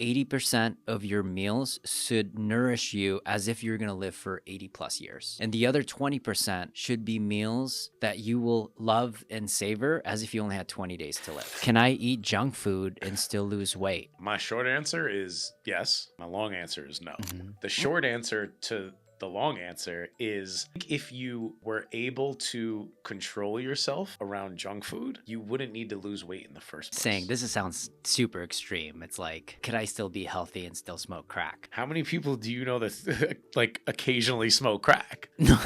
80% of your meals should nourish you as if you're going to live for 80 plus years. And the other 20% should be meals that you will love and savor as if you only had 20 days to live. Can I eat junk food and still lose weight? My short answer is yes. My long answer is no. The short answer to the long answer is if you were able to control yourself around junk food, you wouldn't need to lose weight in the first place. Saying this sounds super extreme. It's like, could I still be healthy and still smoke crack? How many people do you know that like occasionally smoke crack? No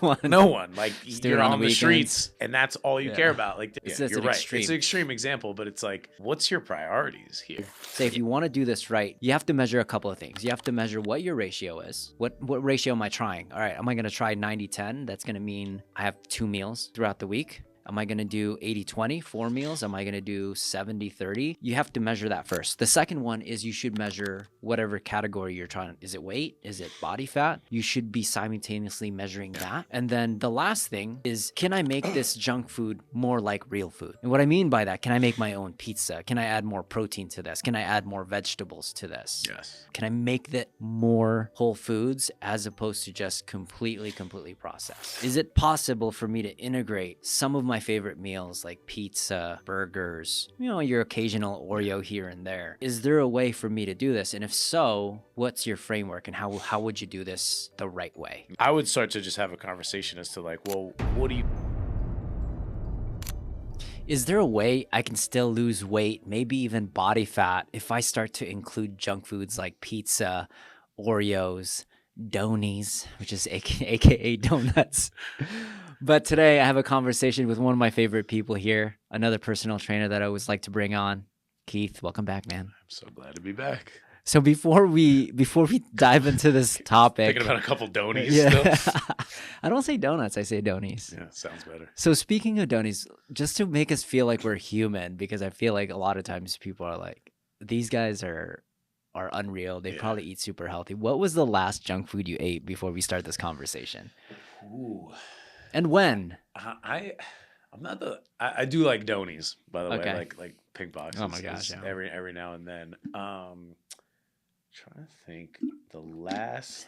one. No one. Like do you're it on on the the weekends. streets and that's all you care about. Like It's you're an right. extreme. It's an extreme example, but it's like, what's your priorities here? Say if you want to do this right, you have to measure a couple of things. You have to measure what your ratio is. What ratio am I trying? All right, am I going to try 90-10? That's going to mean I have 2 meals throughout the week. Am I going to do 80-20, 4 meals? Am I going to do 70-30? You have to measure that first. The second one is you should measure whatever category you're trying. Is it weight? Is it body fat? You should be simultaneously measuring that. And then the last thing is, can I make this junk food more like real food? And what I mean by that, can I make my own pizza? Can I add more protein to this? Can I add more vegetables to this? Yes. Can I make that more whole foods as opposed to just completely processed? Is it possible for me to integrate some of my favorite meals like pizza, burgers, your occasional Oreo here and there? Is there a way for me to do this? And if so, what's your framework and how would you do this the right way? I would start to just have a conversation as to like, well, what do you... Is there a way I can still lose weight, maybe even body fat, if I start to include junk foods like pizza, Oreos, Donies, which is aka donuts? But today I have a conversation with one of my favorite people here, another personal trainer that I always like to bring on. Keith, welcome back, man. I'm so glad to be back. So before we dive into this topic, Thinking about a couple Donies still. I don't say donuts, I say Donies. Yeah, sounds better. So speaking of Donies, just to make us feel like we're human, because I feel like a lot of times people are like, these guys are unreal. They probably eat super healthy. What was the last junk food you ate before we start this conversation? Ooh. And when? I'm not the... I do like Donies, by the Okay. way, like pink boxes. Oh my gosh, yeah. Every now and then. Trying to think. The last...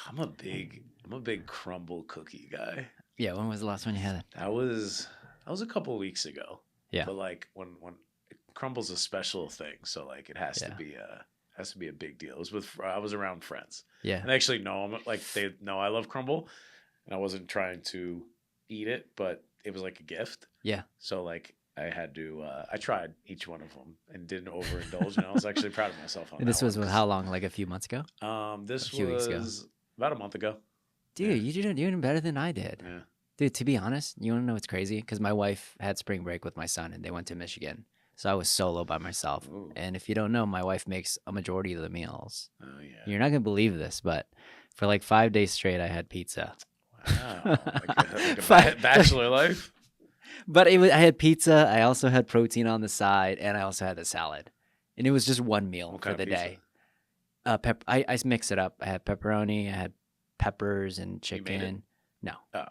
I'm a big crumble cookie guy. Yeah, when was the last one you had it? That was a couple weeks ago. Yeah. But like when crumble's a special thing, so like it has to be a big deal. It was I was around friends. Yeah. And actually they know I love crumble, and I wasn't trying to eat it, but it was like a gift. Yeah. So like I had to I tried each one of them and didn't overindulge, and I was actually proud of myself on And this that was one. how long? Like a few months ago? This A few weeks ago. was about a month ago. Dude, you did even better than I did. Yeah. Dude, to be honest, you want to know what's crazy? Because my wife had spring break with my son, and they went to Michigan. So I was solo by myself. Ooh. And if you don't know, my wife makes a majority of the meals. Oh yeah. You're not going to believe this, but for like 5 days straight, I had pizza. Wow. Like a bachelor life. But I had pizza. I also had protein on the side, and I also had the salad. And it was just one meal What for kind the of pizza? day. I mix it up. I had pepperoni. I had peppers and You made it? chicken. No, Oh, no,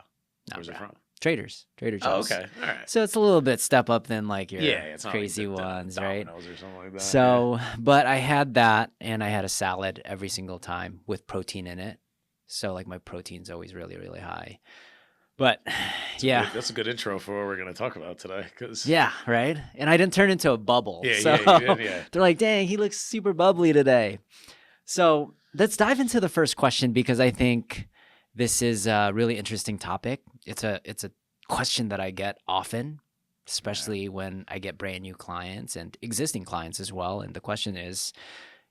where's it bro. from? Trader Joe's. Oh, okay. All right. So it's a little bit step up than like your It's not crazy like the ones, right? Domino's or something like that. So, but I had that, and I had a salad every single time with protein in it. So like my protein's always really, really high. But yeah. That's a good intro for what we're going to talk about today. Yeah, right? And I didn't turn into a bubble. Yeah, so yeah, you did, yeah. They're like, dang, he looks super bubbly today. So let's dive into the first question, because I think this is a really interesting topic. It's a question that I get often, especially when I get brand new clients and existing clients as well. And the question is,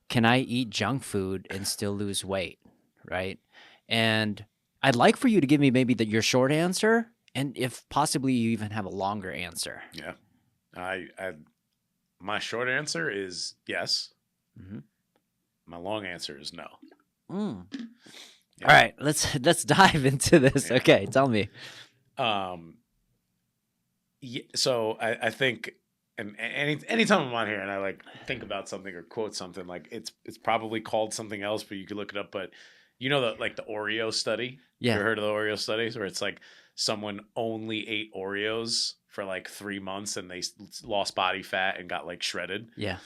can I eat junk food and still lose weight, right? And I'd like for you to give me maybe your short answer, and if possibly you even have a longer answer. Yeah. My short answer is yes. Mm-hmm. My long answer is no. Mm. Yeah. All right, let's dive into this. Yeah. Okay, tell me. So I think, and anytime I'm on here and I like think about something or quote something, like it's probably called something else, but you could look it up. But you know the Oreo study? Yeah. You ever heard of the Oreo studies where it's like someone only ate Oreos for like 3 months and they lost body fat and got like shredded? Yeah.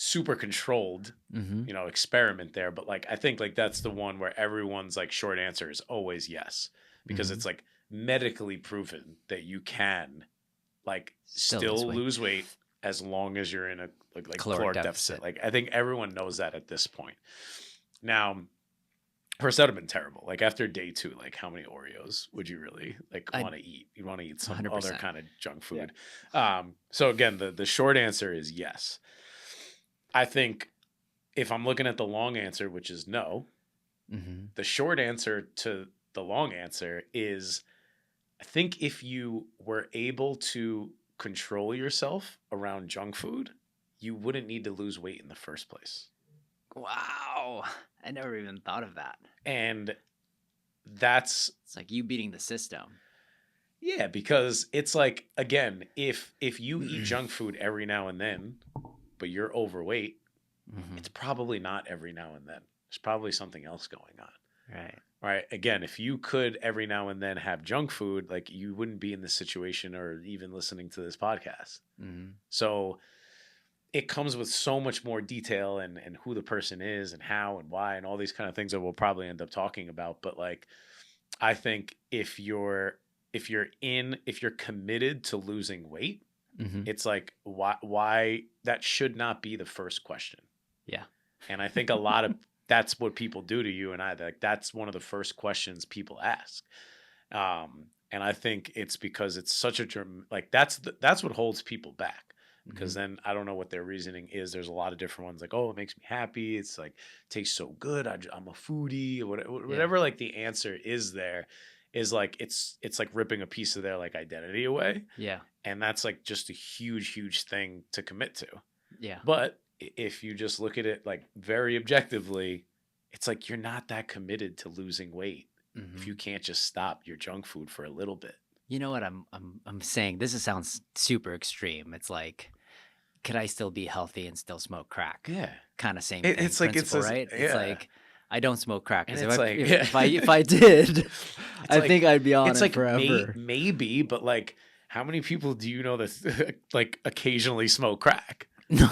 super controlled, Mm-hmm. experiment there. But like, I think like that's the one where everyone's like short answer is always yes, because Mm-hmm. it's like medically proven that you can like Still lose still weight. lose weight as long as you're in a like Caloric caloric deficit. deficit. Like I think everyone knows that at this point. Now, first that would have been terrible. Like after day 2, like how many Oreos would you really like I want to eat? You want to eat some other 100%. kind of junk Yeah. food. So again, the short answer is yes. I think if I'm looking at the long answer, which is no, Mm-hmm. the short answer to the long answer is I think if you were able to control yourself around junk food, you wouldn't need to lose weight in the first place. Wow. I never even thought of that. And that's It's like you beating the system. yeah, because it's like again, if you eat junk food every now and then, but you're overweight, Mm-hmm. it's probably not every now and then. There's probably something else going on. Right. Right. Again, if you could every now and then have junk food, like you wouldn't be in this situation or even listening to this podcast. Mm-hmm. So it comes with so much more detail and who the person is and how and why and all these kind of things that we'll probably end up talking about. But like, I think if you're committed to losing weight, Mm-hmm. it's like why that should not be the first question. Yeah. And I think a lot of that's what people do to you and I. Like that's one of the first questions people ask. And I think it's because it's such a like that's what holds people back. Because Mm-hmm. then I don't know what their reasoning is. There's a lot of different ones like, oh, it makes me happy. It's like tastes so good. I'm a foodie. Or whatever. Like the answer is there, is like it's like ripping a piece of their like identity away, Yeah. and that's like just a huge thing to commit to. Yeah. But if you just look at it like very objectively, it's like you're not that committed to losing weight Mm-hmm. if you can't just stop your junk food for a little bit. You know what I'm saying? Sounds super extreme. It's like, could I still be healthy and still smoke crack? Yeah. Kind of same It- thing, it's like it principle, says- right? yeah. It's like I don't smoke crack And because it's like if I did, It's I like- think I'd be on it's it like forever. maybe, but like how many people do you know that like occasionally smoke crack? No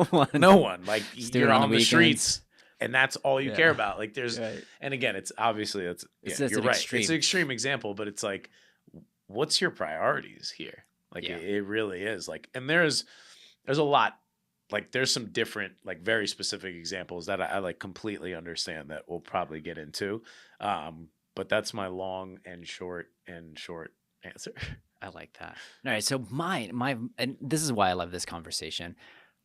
one. No one. Like Just do it you're on on the the weekends. streets and that's all you Yeah. care about. Like there's Right. and again, it's obviously It's you're an right. extreme. It's an extreme example, but it's like what's your priorities here? Like Yeah. it really is. Like and there's a lot. Like there's some different like very specific examples that I like completely understand that we'll probably get into. But that's my long and short answer. I like that. All right, so my and this is why I love this conversation.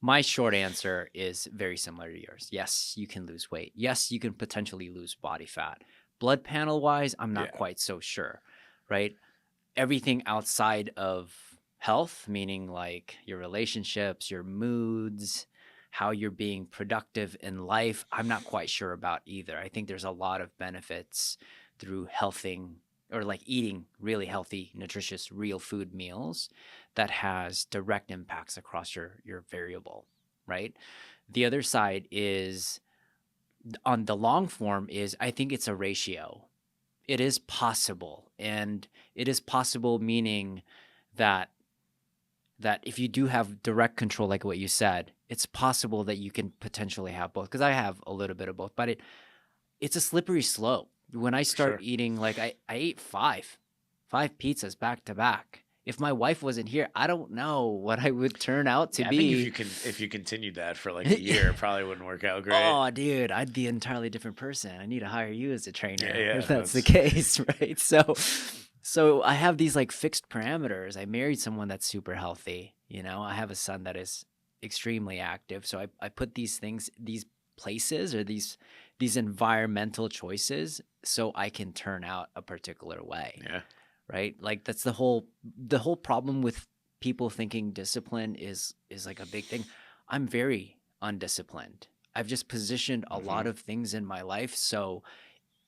My short answer is very similar to yours. Yes, you can lose weight. Yes, you can potentially lose body fat. Blood panel wise, I'm not Yeah. quite so sure, right? Everything outside of health, meaning like your relationships, your moods, how you're being productive in life, I'm not quite sure about either. I think there's a lot of benefits through healthing or like eating really healthy, nutritious, real food meals that has direct impacts across your variable, right? The other side is on the long form is I think it's a ratio. It is possible, and it is possible meaning that if you do have direct control like what you said, it's possible that you can potentially have both, because I have a little bit of both, but it's a slippery slope. When I start Sure. eating, like I ate five pizzas back to back. If my wife wasn't here, I don't know what I would turn out to Yeah, be. I think if you continued that for like a year, it probably wouldn't work out great. Oh, dude, I'd be an entirely different person. I need to hire you as a trainer Yeah, if that's the case, right? So I have these like fixed parameters. I married someone that's super healthy. You know, I have a son that is extremely active. So I put these things, these places or these environmental choices so I can turn out a particular way. Yeah. Right? Like that's the whole problem with people thinking discipline is like a big thing. I'm very undisciplined. I've just positioned a lot of things in my life so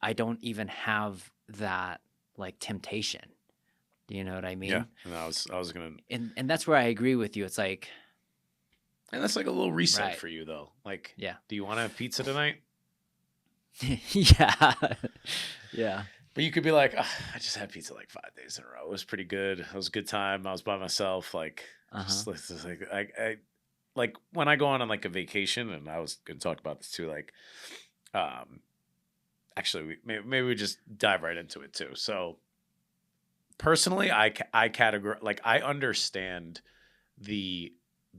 I don't even have that like temptation. Do you know what I mean? Yeah. And I was gonna And that's where I agree with you. It's like, and that's like a little reset Right. for you though. Like, yeah. do you want to have pizza tonight? Yeah. Yeah. But you could be like, I just had pizza like 5 days in a row. It was pretty good. It was a good time. I was by myself. Like, Uh-huh. just like like when I go on like a vacation, and I was going to talk about this too, like, actually, maybe we just dive right into it too. So personally, I categorize, like, I understand the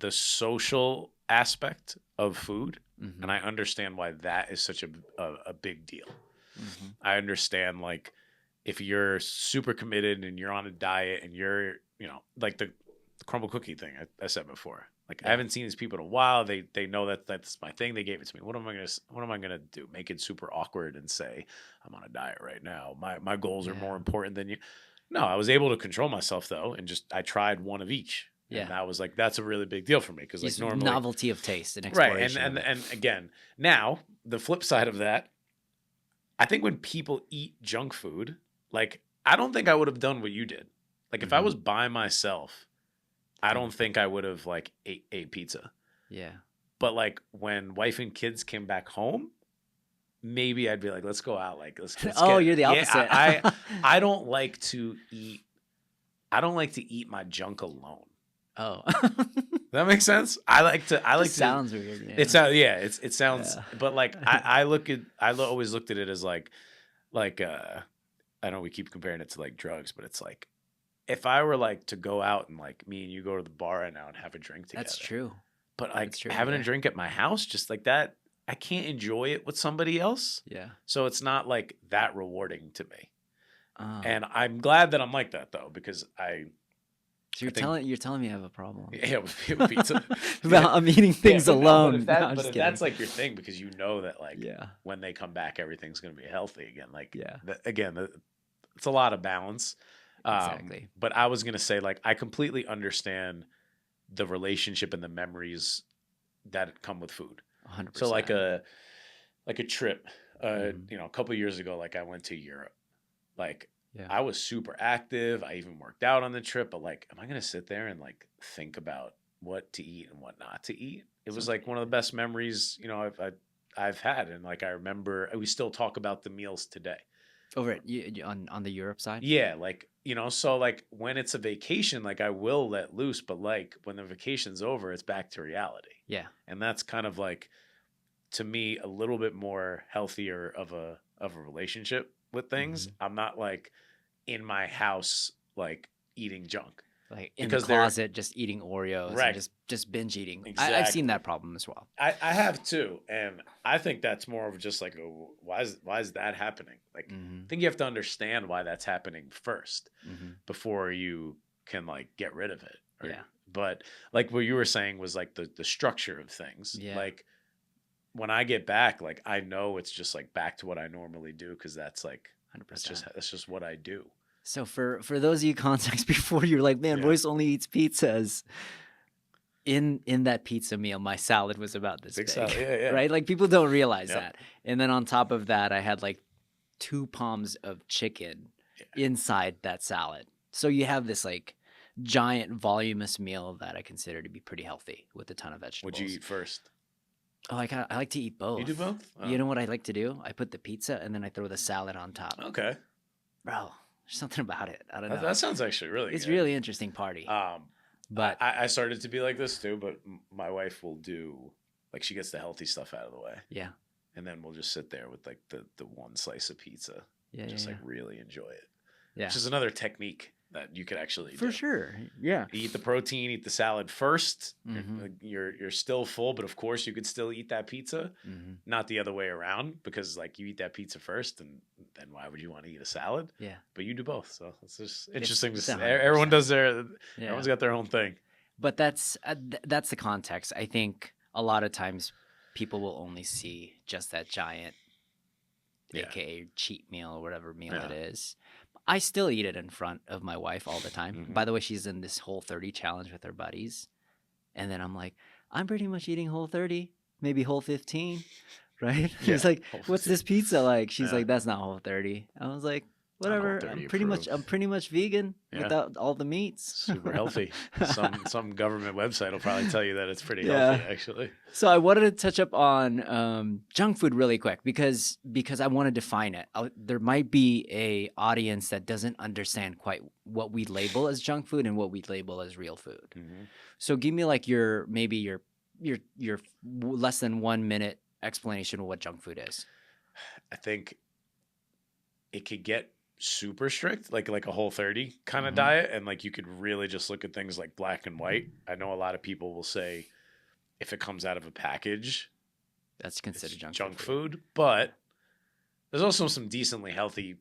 social aspect of food, Mm-hmm. and I understand why that is such a big deal. Mm-hmm. I understand, like, if you're super committed and you're on a diet and you're, like the crumble cookie thing I said before. Like, I Yeah. haven't seen these people in a while. They know that that's my thing. They gave it to me. What am I gonna do? Make it super awkward and say I'm on a diet right now. My goals are more Yeah. important than you. No, I was able to control myself though, and just I tried one of each, Yeah. and that was like that's a really big deal for me because like Just normally, novelty of taste and right, and exploration of it. again, now the flip side of that, I think when people eat junk food, like, I don't think I would have done what you did. Like, if I Mhm. was by myself, I don't think I would have like ate pizza. Yeah. But like when wife and kids came back home, maybe I'd be like, let's go out. Like, let's Oh, get, you're the yeah. opposite. I don't like to eat. I don't like to eat my junk alone. Oh. That makes sense. I like to. Sounds weird. Yeah. It sounds. Yeah. But like always looked at it as like I know we keep comparing it to like drugs, but it's like if I were like to go out and like me and you go to the bar right now and have a drink together. That's true. But like That's true, having yeah. a drink at my house, just like that, I can't enjoy it with somebody else. Yeah. So it's not like that rewarding to me. Oh. And I'm glad that I'm like that though, because So you're telling me I have a problem. yeah, with pizza. Well, I'm eating things but no, alone. but if that's like your thing, because you know that like Yeah. when they come back, everything's going to be healthy again. Like, Yeah. It's a lot of balance. Exactly. But I was going to say, like, I completely understand the relationship and the memories that come with food. 100%. So like a trip, Mhm. a couple of years ago, like I went to Europe, like Yeah. I was super active. I even worked out on the trip, but like, am I going to sit there and like think about what to eat and what not to eat? It was like one of the best memories, I've had. And like, I remember we still talk about the meals today. Over at on the Europe side? Yeah, like, so like when it's a vacation, like I will let loose, but like when the vacation's over, it's back to reality. Yeah. And that's kind of like, to me, a little bit more healthier of a relationship with things. Mhm. I'm not like in my house like eating junk. Like in Because the they're- closet, just eating Oreos Right. and just binge eating. I've Exactly. seen that problem as well. I have too, and I think that's more of just like why is that happening? Like, Mhm. I think you have to understand why that's happening first Mhm. before you can like get rid of it. Yeah. But like what you were saying was like the structure of things. Yeah. Like when I get back, like I know it's just like back to what I normally do, because that's like 100%. that's just what I do. So for those of you context before, you're like, man, Yeah. Royce only eats pizzas. In that pizza meal, my salad was about this Big big, salad, yeah. right? Like people don't realize Yep. that. And then on top of that, I had like 2 palms of chicken inside that salad. So you have this like giant voluminous meal that I consider to be pretty healthy with a ton of vegetables. What'd you eat first? Oh, I like to eat both. You do both? Oh. You know what I like to do? I put the pizza and then I throw the salad on top. Okay. Bro, there's something about it. I don't know. That sounds actually really It's good. really interesting party. But I started to be like this too, but my wife will do, like, she gets the healthy stuff out of the way, yeah. and then we'll just sit there with like the one slice of pizza, Yeah, just yeah, like really enjoy it. yeah. Which is another technique that you could actually For do. sure. Yeah. Eat the protein, eat the salad first. Mhm. You're still full, but of course you could still eat that pizza. Mm-hmm. Not the other way around, because like you eat that pizza first, and then why would you want to eat a salad? Yeah. But you do both, so it's just interesting It's to see. 100%. Everyone does their. Yeah. Everyone's got their own thing. But that's the context. I think a lot of times people will only see just that giant, Yeah. aka cheat meal or whatever meal Yeah. it is. I still eat it in front of my wife all the time. Mhm. By the way, she's in this Whole30 challenge with her buddies. And then I'm like, I'm pretty much eating Whole30, maybe Whole15, right? Yeah, She's like, Whole what's 15. this pizza like? She's Yeah. like, that's not Whole30. I was like, whatever. Whole30 I'm pretty much vegan Yeah. without all the meats. Super healthy. Some government website will probably tell you that it's pretty Yeah. healthy, actually. So I wanted to touch up on junk food really quick because I want to define it. There might be a audience that doesn't understand quite what we label as junk food and what we label as real food. Mhm. So give me like your less than 1 minute explanation of what junk food is. I think it could get super strict, like a Whole30 kind of diet, and like you could really just look at things like black and white. I know a lot of people will say if it comes out of a package, That's considered it's junk food, but there's also some decently healthy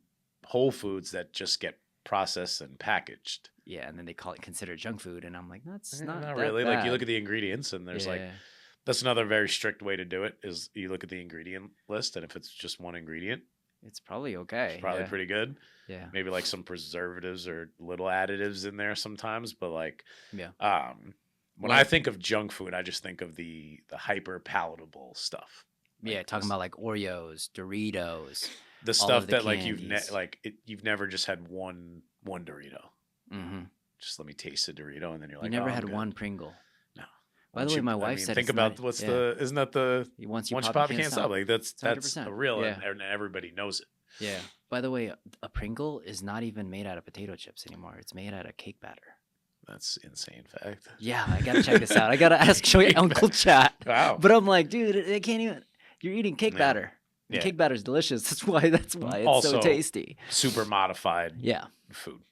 whole foods that just get processed and packaged. Yeah, and then they call it considered junk food, and I'm like, that's Not that really. bad. Like you look at the ingredients, and there's like Yeah. that's another very strict way to do it. Is you look at the ingredient list, and if it's just one ingredient, It's probably okay. it's probably pretty good. Yeah. Maybe like some preservatives or little additives in there sometimes, but like Yeah. when I think of junk food, I just think of the hyper palatable stuff. Yeah, Like talking about like Oreos, Doritos, the all stuff of the that candies. you've never just had one Dorito. Mm-hmm. Just let me taste a Dorito, and then you're You like, never oh, I'm had good. one Pringle. No. By the way, my wife said think it's about not- what's yeah. the isn't that the Once once you pop, you can't stop. Like that's It's that's 100%. a real, Yeah. and everybody knows it. Yeah. By the way, a Pringle is not even made out of potato chips anymore. It's made out of cake batter. That's insane fact. Yeah, I gotta check this out. I gotta ask show you Uncle Chat. Wow. But I'm like, dude, they can't even. You're eating cake Yeah. batter. The Yeah. cake batter's delicious. That's why it's Also, so tasty. Super modified Yeah. food.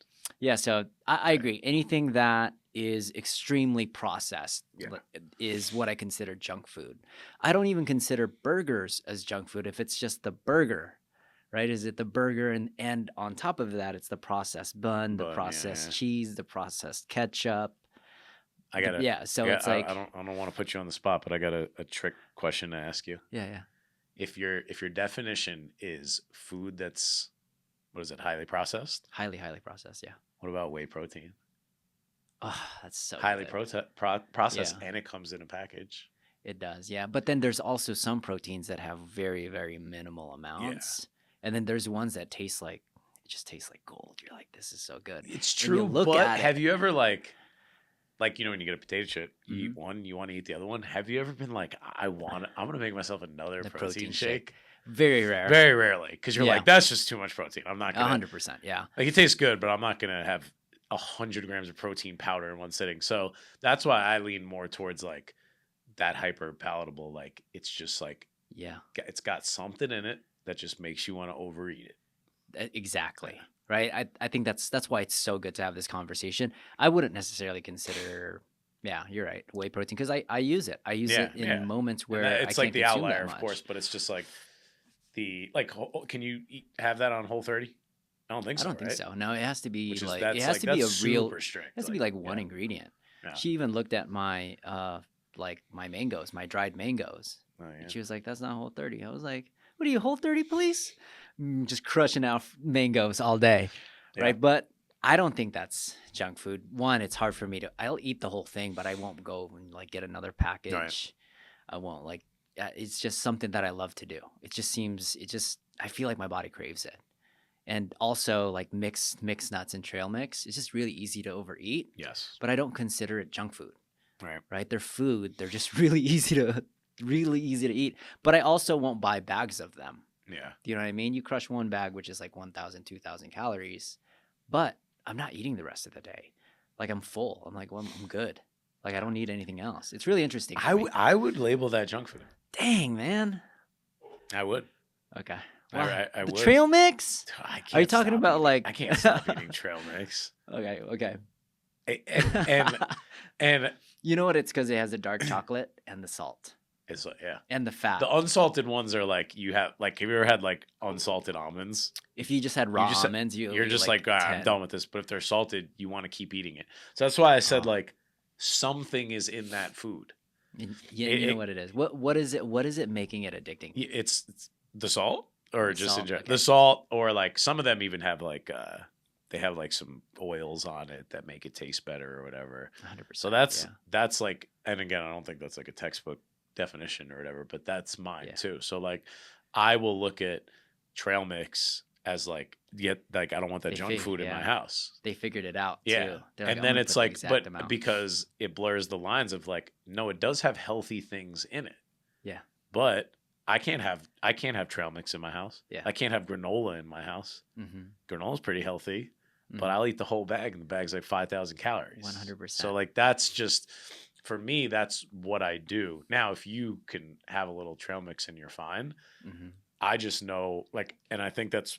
Yeah, so I agree. Anything that is extremely processed Yeah. is what I consider junk food. I don't even consider burgers as junk food if it's just the burger, right? Is it the burger and on top of that, it's the processed bun, the Bun, yeah, processed yeah. cheese, the processed ketchup. I got Yeah, so it's like I don't want to put you on the spot, but I got a trick question to ask you. yeah. If your definition is food that's what is it, highly processed? Highly processed, yeah. What about whey protein? Oh, that's so Highly good. processed, Yeah. and it comes in a package. It does, yeah. But then there's also some proteins that have very, very minimal amounts. And then there's ones that taste like it just tastes like gold. You're like, this is so good. It's And you true, look but at it. have you ever like you know when you get a potato chip, you Mm-hmm. eat one, you want to eat the other one. Have you ever been like, I'm gonna make myself another The protein shake? Very rare. Very rarely, because you're Yeah. like, that's just too much protein. I'm not gonna 100%, yeah. like it tastes good, but I'm not gonna have 100 grams of protein powder in one sitting. So that's why I lean more towards like that hyper palatable. Like it's just like Yeah. it's got something in it that just makes you want to overeat it. Exactly. Right? I think that's why it's so good to have this conversation. I wouldn't necessarily consider yeah, you're right. Whey protein because I use it. I use it in moments And where it's I like can't the consume outlier, that of much. course, but it's just like can you have that on Whole30? I don't think I so. don't think right? so. No, it has to be Which is like that's it has like to be a that's real. super strict. It has to be like one ingredient. Yeah. She even looked at my like my mangoes, my dried mangoes, Oh, yeah. and she was like, "That's not Whole30." I was like, "What are you Whole30, please?" Just crushing out mangoes all day, Yeah. right? But I don't think that's junk food. One, it's hard for me to. I'll eat the whole thing, but I won't go and like get another package. Right. I won't like. It's just something that I love to do. It just seems. It just. I feel like my body craves it. And also like mixed nuts and trail mix. It's just really easy to overeat. Yes. But I don't consider it junk food. Right. Right? They're food. They're just really easy to eat. But I also won't buy bags of them. Yeah. Do you know what I mean? You crush one bag, which is like 1,000, 2,000 calories. But I'm not eating the rest of the day. Like I'm full. I'm like, well, I'm good. Like I don't need anything else. It's really interesting. I would label that junk food. Dang, man. I would. Okay. I the would. trail mix? I can't Are you talking stop about eating- like I can't stop eating trail mix. Okay. And You know what? It's because it has the dark chocolate and the salt it's like and the fat. the unsalted ones are like you have like have you ever had like unsalted almonds? If you just had raw just- almonds, You're eat just like, I'm 10. done with this. But if they're salted, you want to keep eating it. So that's why I said Oh. like something is in that food. You know what it is. What is it? What is it making it addicting? It's the salt or The just salt, in general okay. the salt or like some of them even have like they have like some oils on it that make it taste better or whatever. 100%. So that's like, and again, I don't think that's like a textbook definition or whatever, but that's mine Yeah. too. So like, I will look at trail mix as like, I don't want that junk food in my house. They figured it out. Yeah. Too. They're like, And "I'm then gonna it's put the like, exact but amount." because it blurs the lines of like, no, it does have healthy things in it. Yeah. But I can't have trail mix in my house. Yeah. I can't have granola in my house. Mm-hmm. Granola's pretty healthy, but I'll eat the whole bag, and the bag's like 5,000 calories. 100%. So like that's just for me, that's what I do. Now, if you can have a little trail mix and you're fine, Hmm. I just know, like, and I think that's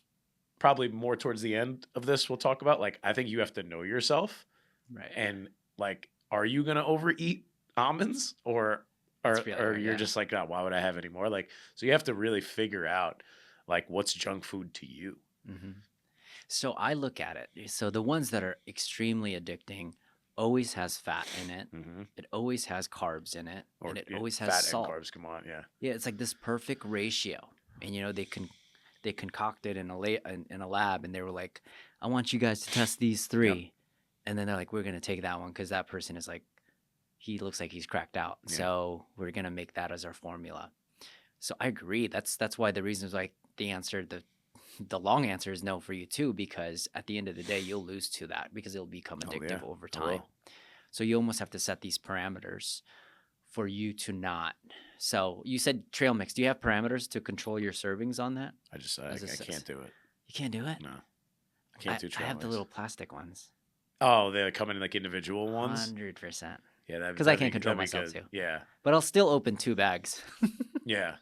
probably more towards the end of this we'll talk about. Like, I think you have to know yourself Right. and like, are you gonna overeat almonds It's really or hard. you're Yeah. just like, oh, why would I have any more? Like, so you have to really figure out like what's junk food to you. Hmm. So I look at it. So the ones that are extremely addicting always has fat in it. Hmm. It always has carbs in it, Or and it yeah, always has fat and salt. carbs. Come on, yeah, Yeah, it's like this perfect ratio. And they concocted in a lab, and they were like, "I want you guys to test these yep, three." And then they're like, "We're gonna take that one because that person is like, he looks like he's cracked out. yeah, So we're gonna make that as our formula." So I agree. That's why the reasons like the long answer is no for you too, because at the end of the day you'll lose to that because it'll become oh yeah, addictive over I time. will. So you almost have to set these parameters for you to not. So you said trail mix. Do you have parameters to control your servings on that? I can't do it. You can't do it. No, I can't do I trail have the mix. little plastic ones. Oh, they come in like individual ones. 100%. Yeah, Because I can't control that'd be myself good. too. Yeah, But I'll still open 2 bags. yeah,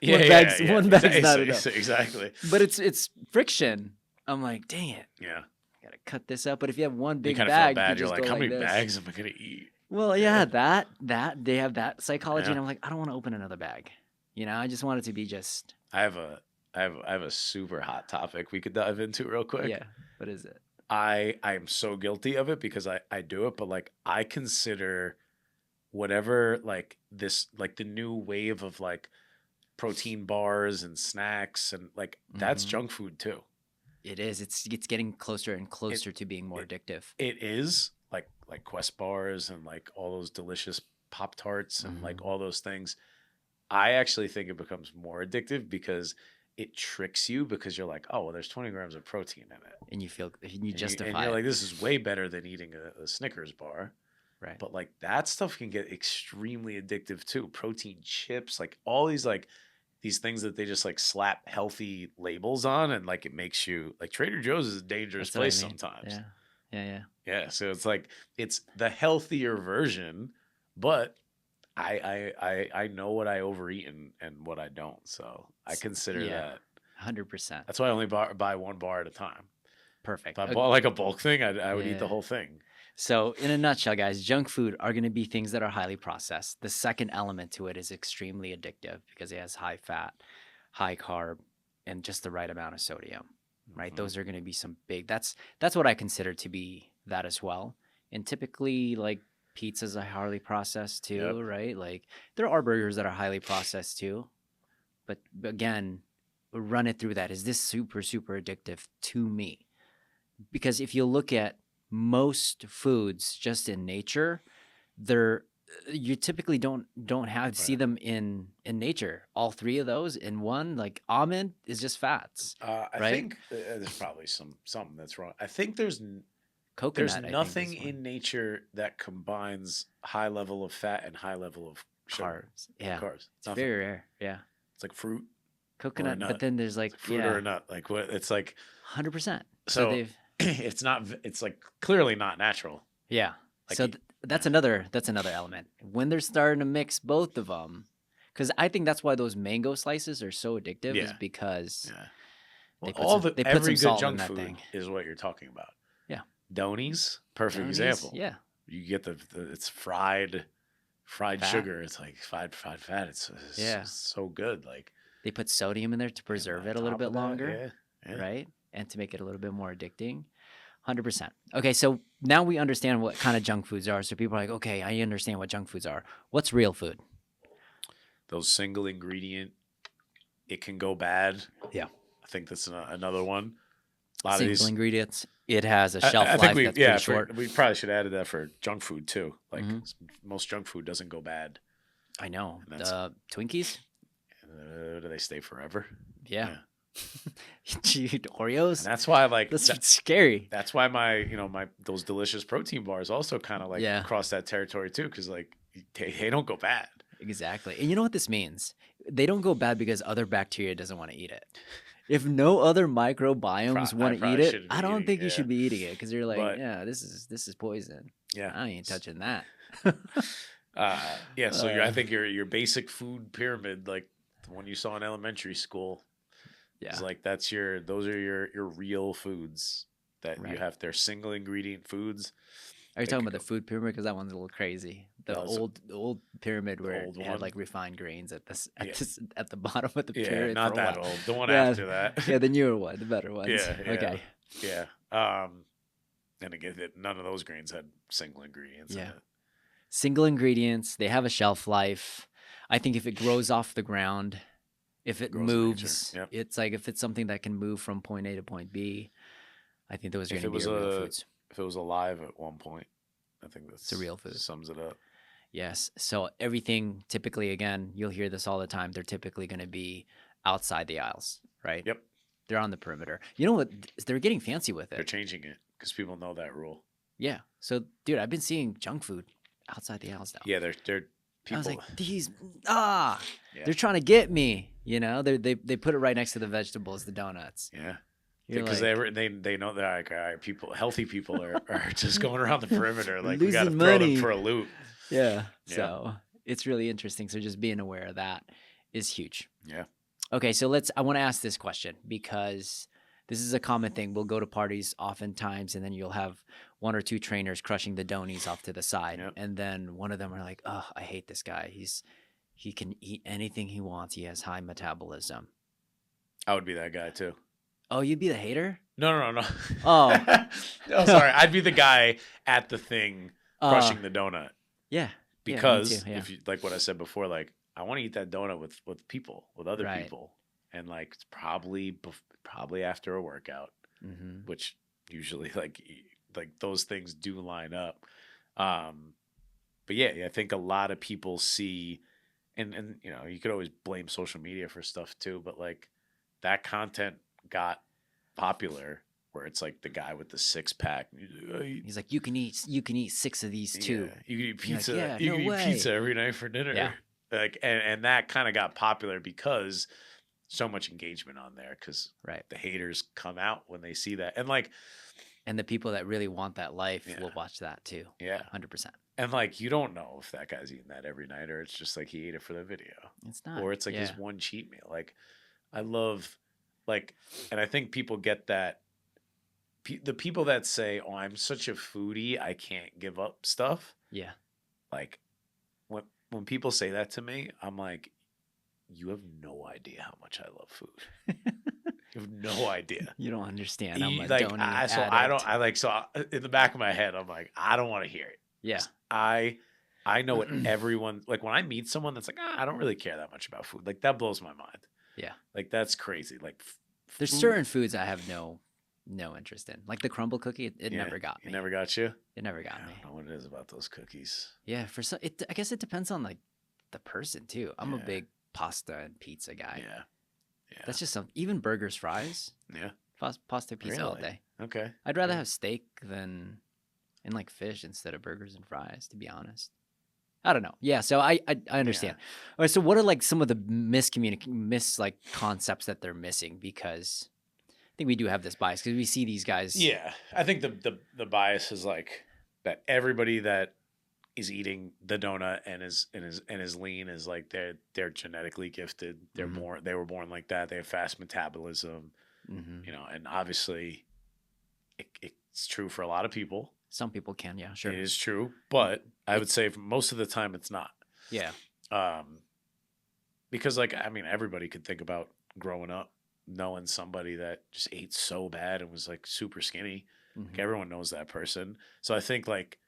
One bag's not enough. Exactly. But it's friction. I'm like, dang it, Yeah, gotta cut this up. But if you have one you big kind of feel bag, you bad. can You're just like, go how like many this. bags am I gonna eat? Well, yeah, that they have that psychology, Yeah. and I'm like, I don't want to open another bag. I just want it to be just I have a super hot topic we could dive into real quick. yeah. What is it? I am so guilty of it because I do it, but like I consider whatever like this like the new wave of like protein bars and snacks and like that's Hmm. junk food too. It is. It's getting closer and It closer to being more it, addictive. it is like Quest bars and like all those delicious Pop Tarts and like Hmm. all those things. I actually think it becomes more addictive because it tricks you because you're like, oh, well, there's 20 grams of protein in it. And you And justify you're it, like, this is way better than eating a Snickers bar. right? But like that stuff can get extremely addictive too. Protein chips, like all these things that they just like slap healthy labels on and like it makes you like Trader Joe's is a dangerous That's what I place mean. sometimes. Yeah, yeah. Yeah. So it's like it's the healthier version, but I know what I overeat and what I don't. So I consider Yeah, that 100%. that's why I only buy one bar at a time. If Perfect. I bought like a bulk thing, I would eat the Yeah. whole thing. So, in a nutshell, guys, junk food are going to be things that are highly processed. The second element to it is extremely addictive because it has high fat, high carb, and just the right amount of sodium. Right? Mhm. Those are going to be some big. That's what I consider to be that as well. And typically, like pizzas are highly processed Yep. too, right? Like there are burgers that are highly processed too. But again, run it through that. Is this super super addictive to me? Because if you look at most foods just in nature, they're you typically don't have see Right. them in nature. All three of those in one, like almond is just fats, I right? think there's probably something that's wrong. I think there's Coconut, I think, nothing is one. in nature that combines high level of fat and high level of sugar. Carbs. Yeah, Carbs. it's Nothing. very rare. Yeah, It's like fruit or a coconut. nut. But then there's like Fruit or a nut. Like what? It's like 100%. So so. they've It's not. It's like clearly not natural. yeah. Like So that's another element when they're starting to mix both of them, because I think that's why those mango slices are so addictive. Is Yeah. because Yeah. they Well, put they put every some good salt in junk that food thing. is what you're talking about. Yeah. Donies, perfect Brownies, example. yeah. You get the it's fried Fat. sugar. It's like fried fat. It's Yeah. so good. Like They put sodium in there to preserve on it a little top bit of that, longer, yeah. right? And to make it a little bit more addicting. 100%. Okay, so now we understand what kind of junk foods are. So people are like, okay, I understand what junk foods are. What's real food? Those single ingredient, it can go bad. Yeah. I think that's another one. A lot Single of these ingredients. It has a shelf I life think that's pretty short. we probably should have added that for junk food too. Like Mhm. most junk food doesn't go bad. I know. And that's- The Twinkies? Do they stay forever? Yeah. Oreos? And that's why like That's scary. that's why my those delicious protein bars also kind of like Yeah. cross that territory too, because like they don't go bad. Exactly. And you know what this means? They don't go bad because other bacteria doesn't want to eat it. If no other microbiomes I want to eat probably it, shouldn't be I don't eating think it, you yeah. should be eating it because you're like, But- yeah, this is poison. Yeah, I ain't touching that. Yeah, so I think your basic food pyramid, like the one you saw in elementary school, Yeah. is like those are your real foods that you Right. have. They're single ingredient foods. Are you They talking could about the go food pyramid? Because that one's a little crazy. The that was old pyramid the where old it had one. like refined grains at this Yeah, at the bottom of the yeah, pyramid for not a that while. old. The one Yeah, after that. yeah, the newer one, the better ones. Yeah, yeah, Okay. yeah. And again, none of those grains had single ingredients in Yeah. it. Single ingredients. They have a shelf life. I think if it grows off the ground, if it Grows in nature. moves, Yep. it's like if it's something that can move from point A to point B. I think those are If going it to be was our real foods. if it was alive at one point, I think It's a real food. sums it up. Yes. So everything typically, again, you'll hear this all the time. They're typically going to be outside the aisles, right? Yep. They're on the perimeter. You know what? They're getting fancy with They're it. changing it because people know that rule. Yeah. So, dude, I've been seeing junk food outside the aisles now. Yeah, they're people. I was like, Yeah. they're trying to get me. You know, they put it right next to the vegetables, the donuts. Yeah. You're Because like, they know they're like, all right, healthy people are just going around the perimeter. Like, we got to Losing throw money. them for a loop. yeah. Yeah. So it's really interesting. So just being aware of that is huge. Yeah. Okay, so I want to ask this question because this is a common thing. We'll go to parties oftentimes, and then you'll have one or two trainers crushing the donies off to the side. Yep. And then one of them are like, oh, I hate this guy. He can eat anything he wants. He has high metabolism. I would be that guy too. Oh, you'd be the hater? No. Oh. No, sorry. I'd be the guy at the thing crushing the donut. Yeah. Because yeah, me too, yeah. if you like what I said before, like I want to eat that donut with people, with other Right. people, and like it's probably after a workout, Mm-hmm. which usually like those things do line up. But yeah, I think a lot of people see, and you know, you could always blame social media for stuff too, but like that content got popular where it's like the guy with the 6-pack. He's like, you can eat 6 of these too. Yeah, you can eat You're like, pizza. yeah, you no can eat way. pizza every night for dinner. Yeah. Like, and that kind of got popular because so much engagement on there because Right. the haters come out when they see that. And like, And the people that really want that life Yeah. will watch that too. yeah. 100%. And like, you don't know if that guy's eating that every night or it's just like he ate it for the video It's not. or it's like his Yeah. one cheat meal. Like, I love, like, and I think people get that. The people that say, "Oh, I'm such a foodie, I can't give up stuff." Yeah. Like, when people say that to me, I'm like, you have no idea how much I love food. You have no idea. You don't understand. I'm a Like, donut in the back of my head, I'm like, I don't want to hear it. Yeah. I know what everyone, like when I meet someone that's like, I don't really care that much about food. Like that blows my mind. Yeah. Like that's crazy. Like There's food- certain foods I have no interest in. Like the crumble cookie, it Yeah, never got me. It never got you? It never I got me. don't know what it is about those cookies. Yeah, for some, I guess it depends on like the person too. I'm a Yeah. big pasta and pizza guy. Yeah. Yeah. That's just even burgers, fries, Yeah. pasta, pizza all Really? day. Okay. I'd rather Yeah. have steak than and like fish instead of burgers and fries, to be honest. I don't know. Yeah, so I understand. All right, so what are like some of the concepts that they're missing? Because I think we do have this bias because we see these guys. Yeah. I think the bias is like that everybody that is eating the donut and is lean is like they're genetically gifted. They're Mhm. they were born like that. They have fast metabolism, Mhm. you know, and obviously it's true for a lot of people. Some people can, yeah, sure. It is true, but I would say for most of the time it's not. Yeah. Because like, I mean, everybody could think about growing up knowing somebody that just ate so bad and was like super skinny. Mhm. Like everyone knows that person. So I think like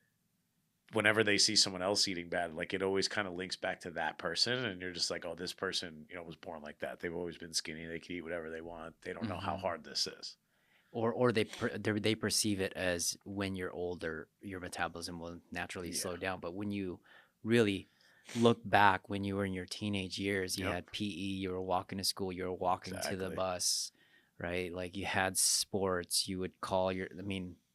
whenever they see someone else eating bad, like it always kind of links back to that person. And you're just like, oh, this person, you know, was born like that. They've always been skinny. They can eat whatever they want. They don't know how Mhm. hard this is. Or they perceive it as when you're older, your metabolism will naturally slow down. But when you really look back, when you were in your teenage years, you Yep. had PE, you were walking to school, you were walking to the Exactly. bus, right? Like you had sports. You would call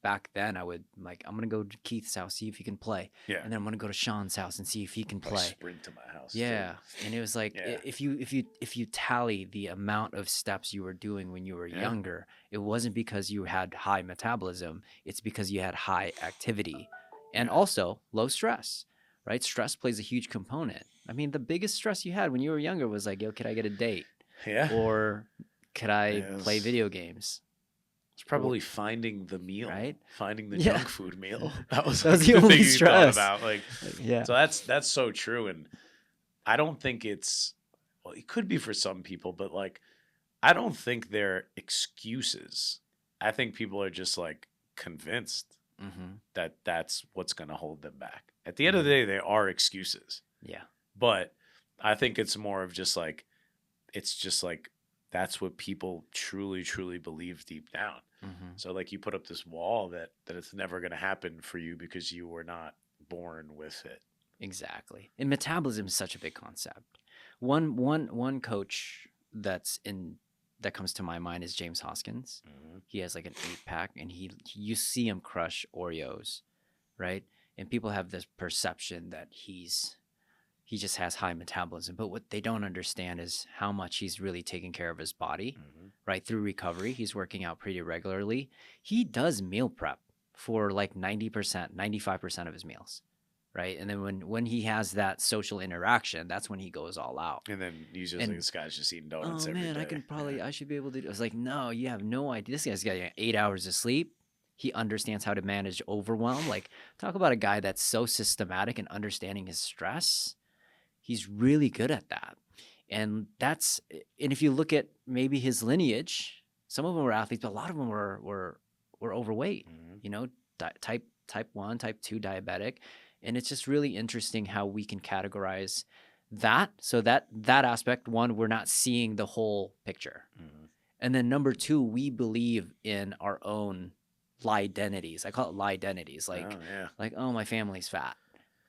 back then I would like, I'm gonna go to Keith's house, see if he can play, Yeah. and then I'm gonna go to Sean's house and see if he can I play. sprint to my house. too. Yeah, and it was like Yeah. if you tally the amount of steps you were doing when you were Yeah. younger, it wasn't because you had high metabolism, it's because you had high activity and Yeah. also low stress, right? Stress plays a huge component. I mean, the biggest stress you had when you were younger was like, yo, could I get a date? Yeah. Or could I play Yes. video games? It's probably finding the meal, Right? finding the Yeah. junk food meal. That was, That was like, the the only thing you thought stress. about. Like, Yeah. so that's so true. And I don't think it's, well, it could be for some people, but like, I don't think they're excuses. I think people are just like convinced Mm-hmm. that that's what's going to hold them back. At the end of the day, they are excuses. Yeah. But I think it's more of just like, it's just like, that's what people truly, truly believe deep down. Mm-hmm. So like you put up this wall that it's never going to happen for you because you were not born with it. Exactly. And metabolism is such a big concept. One coach that comes to my mind is James Hoskins. Mm-hmm. He has like an 8-pack, and you see him crush Oreos, right? And people have this perception that he just has high metabolism, but what they don't understand is how much he's really taking care of his body, right? Through recovery, he's working out pretty regularly. He does meal prep for like 90%, 95% of his meals, right? And then when he has that social interaction, that's when he goes all out. And then he's just like, this guy's just eating donuts Oh every man, day. I should be able to do. I was like, no, you have no idea. This guy's got 8 hours of sleep. He understands how to manage overwhelm. Like, talk about a guy that's so systematic and understanding his stress. He's really good at that. And if you look at maybe his lineage, some of them were athletes, but a lot of them were overweight, you know, type 1, type 2 diabetic. And it's just really interesting how we can categorize that. So that aspect, one, we're not seeing the whole picture. And then number two, we believe in our own lie-identities. I call it lie-identities. Like, oh, my family's fat.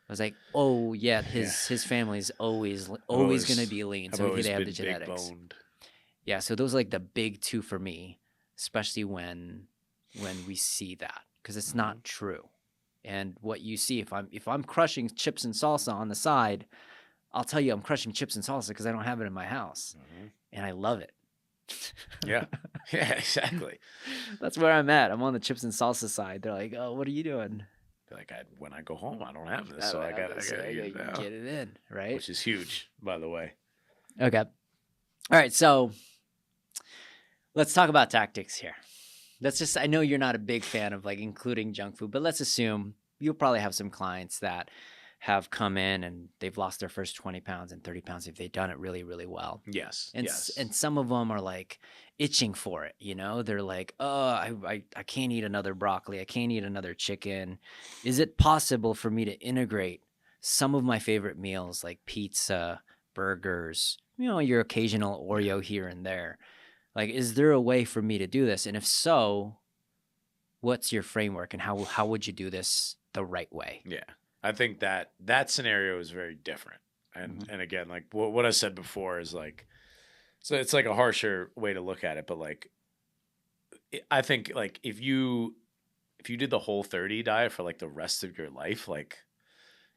I was like, oh yeah, his family's always going to be lean, so they have the genetics. Big-boned. Yeah, so those are like the big two for me, especially when we see that, because it's not true. And what you see, if I'm crushing chips and salsa on the side, I'll tell you I'm crushing chips and salsa because I don't have it in my house, and I love it. Yeah, exactly. That's where I'm at. I'm on the chips and salsa side. They're like, oh, what are you doing? Like, when I go home, I don't have this, so I gotta get it in, right? Which is huge, by the way. Okay. All right, so let's talk about tactics here. I know you're not a big fan of like including junk food, but let's assume you'll probably have some clients that have come in and they've lost their first 20 pounds and 30 pounds if they've done it really, really well. Yes. And some of them are like itching for it, you know? They're like, oh, I can't eat another broccoli. I can't eat another chicken. Is it possible for me to integrate some of my favorite meals like pizza, burgers, you know, your occasional Oreo here and there? Like, is there a way for me to do this? And if so, what's your framework and how would you do this the right way? Yeah. I think that scenario is very different. And and again, like what I said before is like, so it's like a harsher way to look at it, but like, I think like if you did the Whole30 diet for like the rest of your life, like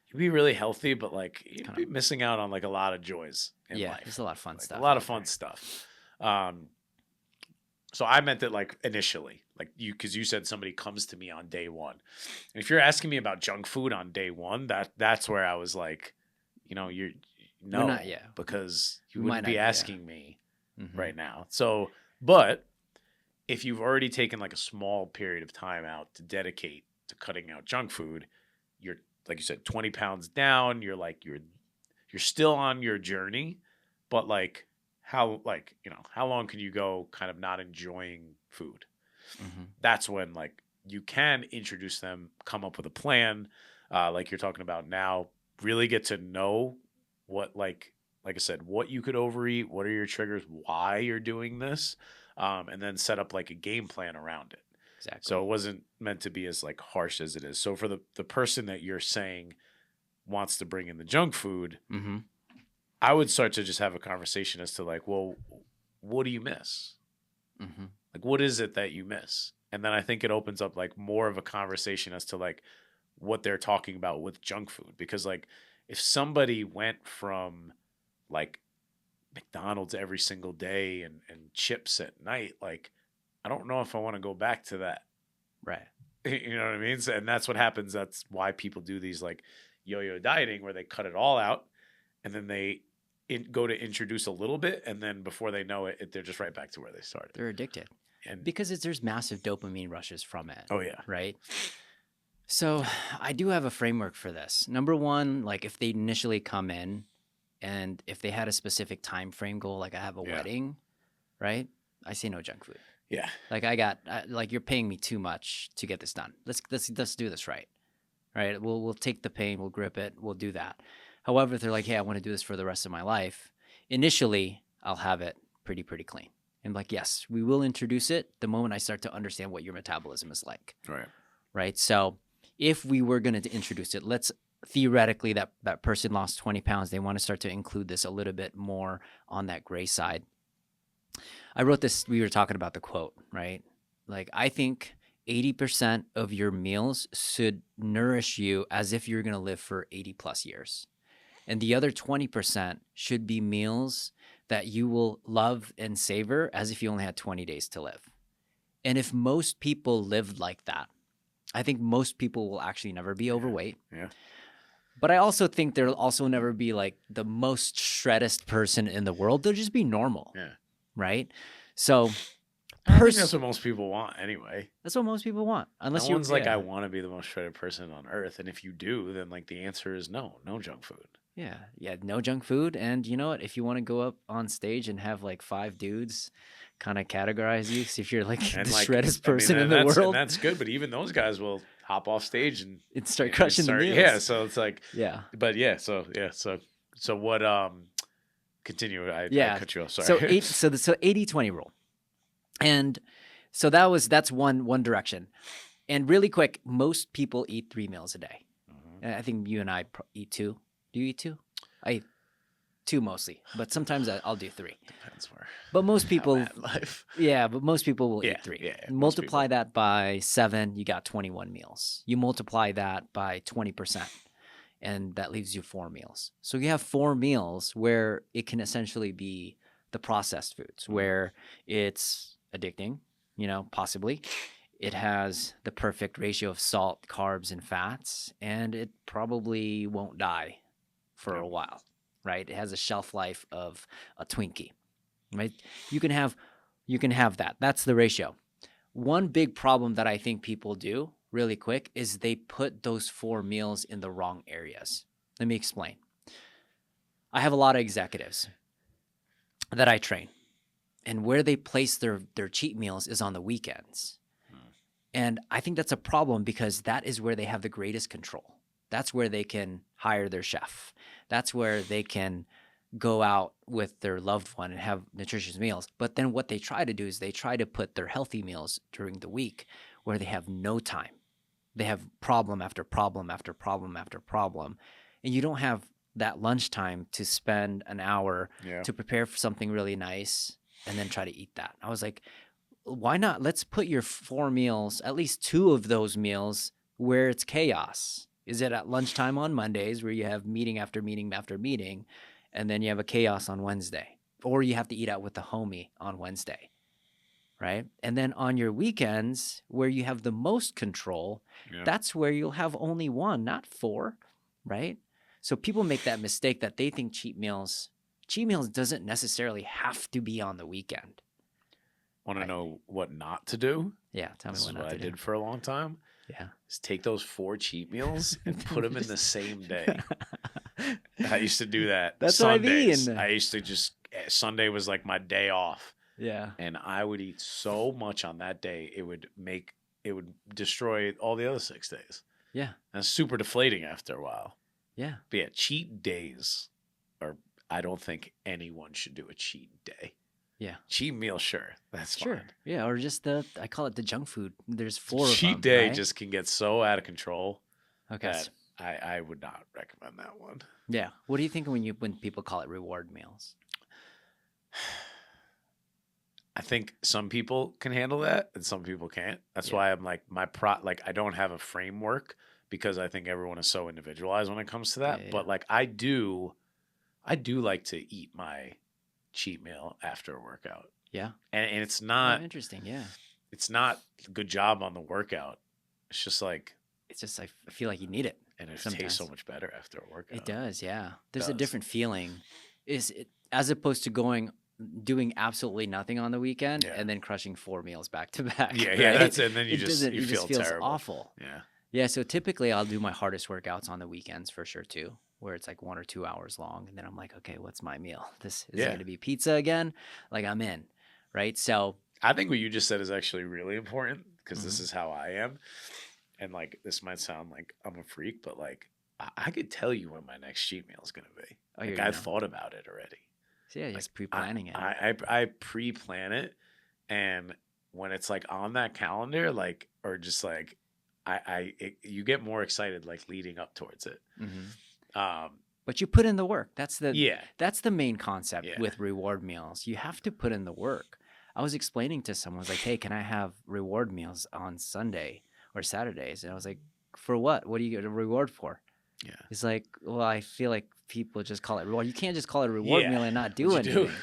you'd be really healthy, but like you'd be missing out on like a lot of joys in life. There's a lot of fun stuff. A lot of fun stuff. So I meant it like initially, like because you said somebody comes to me on day one. And if you're asking me about junk food on day one, that's where I was like, you know, because you wouldn't be asking me right now. So, but if you've already taken like a small period of time out to dedicate to cutting out junk food, you're, like you said, 20 pounds down, you're still on your journey, but like, how long can you go kind of not enjoying food? That's when like you can introduce them, come up with a plan, like you're talking about now, really get to know what like I said, what you could overeat, what are your triggers, why you're doing this, and then set up like a game plan around it. Exactly. So it wasn't meant to be as like harsh as it is. So for the person that you're saying wants to bring in the junk food, I would start to just have a conversation as to like, well, what do you miss? Like, what is it that you miss? And then I think it opens up like more of a conversation as to like what they're talking about with junk food. Because like if somebody went from like McDonald's every single day and chips at night, like I don't know if I want to go back to that. Right. You know what I mean? And that's what happens. That's why people do these like yo-yo dieting where they cut it all out and then they go to introduce a little bit, and then before they know it, they're just right back to where they started. They're addicted. And Because there's massive dopamine rushes from it. oh yeah, right? So I do have a framework for this. Number one, like if they initially come in and if they had a specific time frame goal, like I have a wedding, right? I say no junk food. yeah, Like like you're paying me too much to get this done. Let's do this right. Right? We'll take the pain, we'll grip it, we'll do that. However, if they're like, hey, I want to do this for the rest of my life, initially I'll have it pretty clean. And like, yes, we will introduce it the moment I start to understand what your metabolism is like. right. Right? So if we were going to introduce it, let's theoretically that person lost 20 pounds. They want to start to include this a little bit more on that gray side. I wrote this, we were talking about the quote, right? Like, I think 80% of your meals should nourish you as if you're going to live for 80 plus years. And the other 20% should be meals that you will love and savor as if you only had 20 days to live. And if most people lived like that, I think most people will actually never be overweight. Yeah. But I also think there'll also never be like the most shreddest person in the world. They'll just be normal. Yeah. Right? So I think that's what most people want anyway. That's what most people want. Unless no one's like, I want to be the most shredded person on earth. And if you do, then like the answer is no junk food. Yeah. Yeah. No junk food. And you know what? If you want to go up on stage and have like 5 dudes kind of categorize you, see if you're like the shreddest person in the world. And that's good. But even those guys will hop off stage and start crushing the meals. Yeah. So it's like, yeah. But yeah. So what, continue. I cut you off. Sorry. So 80-20 rule. And so that's one direction. And really quick, most people eat 3 meals a day. Mm-hmm. I think you and I eat 2. Do you eat 2? I eat 2 mostly, but sometimes I'll do 3. Depends where. But most people, life. Yeah, but most people will eat 3. Yeah, multiply that by 7, you got 21 meals. You multiply that by 20%, and that leaves you 4 meals. So you have 4 meals where it can essentially be the processed foods, where it's addicting, possibly. It has the perfect ratio of salt, carbs, and fats, and it probably won't die for a while, right? It has a shelf life of a Twinkie, right? You can have that. That's the ratio. One big problem that I think people do really quick is they put those 4 meals in the wrong areas. Let me explain. I have a lot of executives that I train, and where they place their cheat meals is on the weekends. And I think that's a problem because that is where they have the greatest control. That's where they can hire their chef. That's where they can go out with their loved one and have nutritious meals. But then what they try to do is they try to put their healthy meals during the week where they have no time. They have problem after problem after problem after problem. And you don't have that lunchtime to spend an hour to prepare for something really nice and then try to eat that. I was like, why not? Let's put your 4 meals, at least 2 of those meals, where it's chaos. Is it at lunchtime on Mondays where you have meeting after meeting after meeting, and then you have a chaos on Wednesday? Or you have to eat out with the homie on Wednesday, right? And then on your weekends where you have the most control, that's where you'll have only 1, not 4, right? So people make that mistake that they think cheat meals doesn't necessarily have to be on the weekend. Want to know what not to do? Yeah, tell me what not to do. I did for a long time. Yeah. Is take those 4 cheat meals and put them in the same day. I used to do that. That's Sundays. what I mean. I used to just, Sunday was like my day off. Yeah. And I would eat so much on that day, it would destroy all the other 6 days. Yeah. And it's super deflating after a while. Yeah. But yeah, cheat days I don't think anyone should do a cheat day. Yeah. Cheat meal, sure. That's fine. Yeah, or just I call it the junk food. There's 4 of them. Cheat day right? just can get so out of control. Okay. That I would not recommend that one. Yeah. What do you think when people call it reward meals? I think some people can handle that and some people can't. That's why I'm like I don't have a framework because I think everyone is so individualized when it comes to that. Yeah. But like I do like to eat my cheat meal after a workout. Yeah. And it's not interesting, yeah. It's not a good job on the workout. It's just like I feel like you need it. And it tastes sometimes. so much better after a workout. It does, yeah. There's a does. different feeling. As opposed to doing absolutely nothing on the weekend Yeah. and then crushing 4 meals back to back. Yeah, right? yeah, that's it. And then It doesn't. you It feel just feels terrible. awful. Yeah. Yeah. So typically, I'll do my hardest workouts on the weekends for sure too, where it's like 1 or 2 hours long, and then I'm like, okay, what's my meal? This is it Yeah. going to be pizza again? Like I'm in, right? So I think what you just said is actually really important because this Mhm. is how I am. And like, this might sound like I'm a freak, but like, I could tell you when my next cheat meal is going to be. Oh, Like, you I've know. thought about it already. So yeah, Like, just pre-planning it. I pre-plan it, and when it's like on that calendar, like, or just like, you get more excited like leading up towards it. Mhm. But you put in the work. That's the main concept Yeah. with reward meals. You have to put in the work. I was explaining to someone, I was like, hey, can I have reward meals on Sunday or Saturdays? And I was like, for what? What do you get a reward for? Yeah. He's like, well, I feel like people just call it reward. You can't just call it a reward Yeah. meal and not do What'd you do? anything,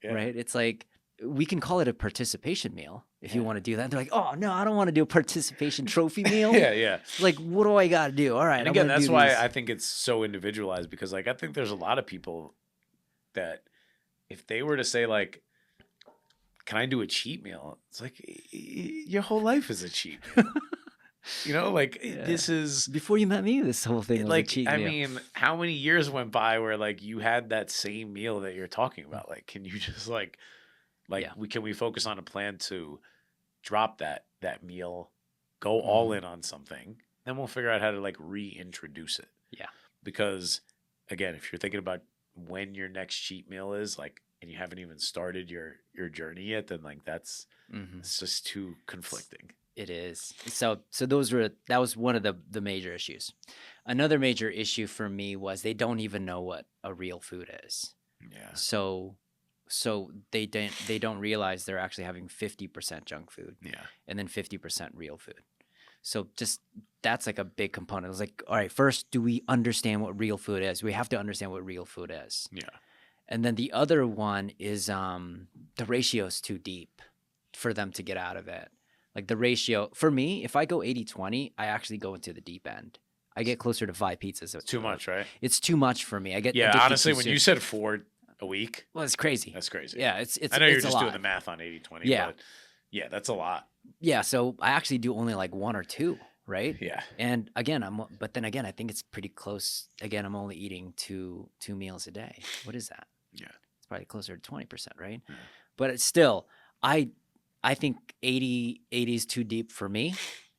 Yeah. right? It's like, we can call it a participation meal if you Yeah. want to do that. They're like, oh, no, I don't want to do a participation trophy meal. Yeah, yeah. Like, what do I got to do? All right. And I'm again, gonna that's do why these. I think it's so individualized, because like I think there's a lot of people that if they were to say like, can I do a cheat meal? It's like your whole life is a cheat meal. You know, like this is Before you met me, this whole thing was like, a cheat I meal. mean, how many years went by where like you had that same meal that you're talking about? Like, can you just like Yeah. can we focus on a plan to drop that meal, go all Mhm. in on something, then we'll figure out how to like reintroduce it. Yeah. Because again, if you're thinking about when your next cheat meal is, like, and you haven't even started your journey yet, then like that's Mhm. it's just too conflicting. It is. So that was one of the major issues. Another major issue for me was they don't even know what a real food is. Yeah. So they don't realize they're actually having 50% junk food Yeah. and then 50% real food. So just that's like a big component. It's like, all right, first, do we understand what real food is? We have to understand what real food is. Yeah. And then the other one is the ratio is too deep for them to get out of it. Like the ratio, for me, if I go 80-20, I actually go into the deep end. I get closer to 5 pizzas. It's too much, right? It's too much for me. I get Yeah, addicted honestly, too when soon. you said 4 a week, Well, it's crazy. that's crazy. Yeah, it's I know you're it's a just lot. doing the math on 80-20, Yeah. but yeah, that's a lot. Yeah, so I actually do only like 1 or 2, right? Yeah. And again, but then again, I think it's pretty close. Again, I'm only eating two meals a day. What is that? Yeah. It's probably closer to 20%, right? Yeah. But it's still, I think 80 is too deep for me.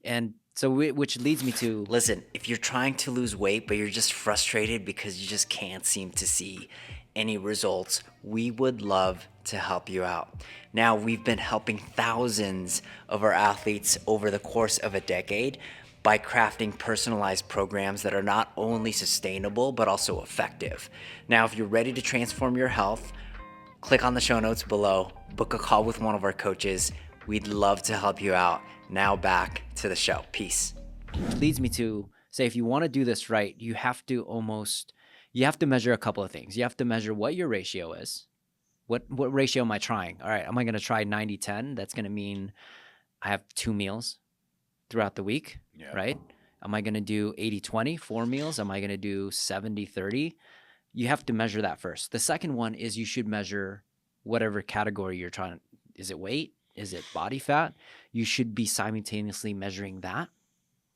And so which leads me to, listen, if you're trying to lose weight, but you're just frustrated because you just can't seem to see any results, we would love to help you out. Now, we've been helping thousands of our athletes over the course of a decade by crafting personalized programs that are not only sustainable, but also effective. Now, if you're ready to transform your health, click on the show notes below, book a call with one of our coaches. We'd love to help you out. Now back to the show. Peace. Which leads me to say, if you want to do this right, you have to measure a couple of things. You have to measure what your ratio is. What ratio am I trying? All right, am I going to try 90-10? That's going to mean I have 2 meals throughout the week, right? Am I going to do 80-20, 4 meals? Am I going to do 70-30? You have to measure that first. The second one is you should measure whatever category you're trying. Is it weight? Is it body fat? You should be simultaneously measuring that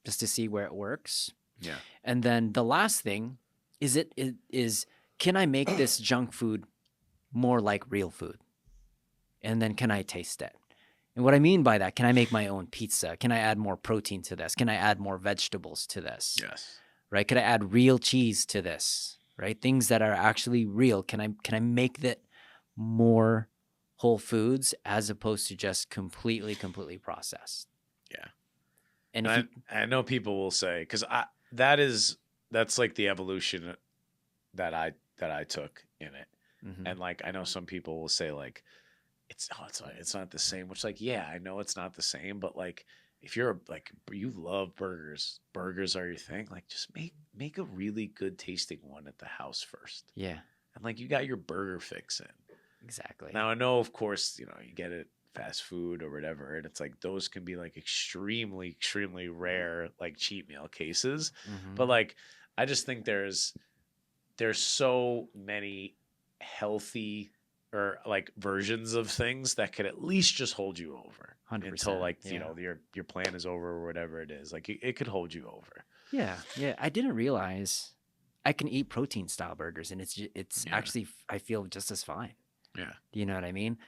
just to see where it works. Yeah. And then the last thing is can I make this junk food more like real food? And then can I taste it? And what I mean by that, can I make my own pizza? Can I add more protein to this? Can I add more vegetables to this? Yes. Right? Could I add real cheese to this? Right? Things that are actually real. Can I make that more whole foods as opposed to just completely processed? Yeah. And I know people will say, because that's like the evolution that I took in it. Mhm. And like I know some people will say like it's not the same, which like, yeah, I know it's not the same, but like if you're like you love burgers are your thing, like just make a really good tasting one at the house first. Yeah. And like you got your burger fix in. Exactly. Now I know, of course, you get it fast food or whatever. And it's like those can be like extremely, extremely rare like cheat meal cases. But like I just think there's so many healthy or like versions of things that could at least just hold you over 100%. until like Yeah. you know your plan is over or whatever it is. Like it could hold you over. Yeah. Yeah. I didn't realize I can eat protein style burgers and it's Yeah. actually, I feel just as fine. Yeah. You know what I mean?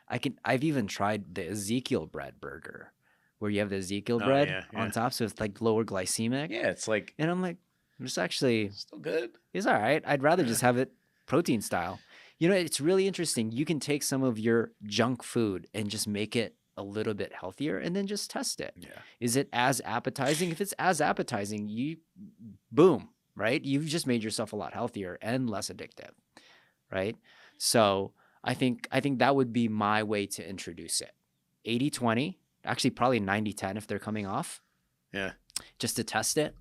I've even tried the Ezekiel bread burger where you have the Ezekiel Oh, bread yeah, on yeah. top. So it's like lower glycemic. Yeah, it's like And I'm like, it's actually, still good. it's all right. I'd rather Yeah. just have it protein style. You know, it's really interesting. You can take some of your junk food and just make it a little bit healthier and then just test it. Yeah. Is it as appetizing? If it's as appetizing, boom, right? You've just made yourself a lot healthier and less addictive, right? So I think that would be my way to introduce it. 80-20, actually probably 90-10 if they're coming off, Yeah. just to test it.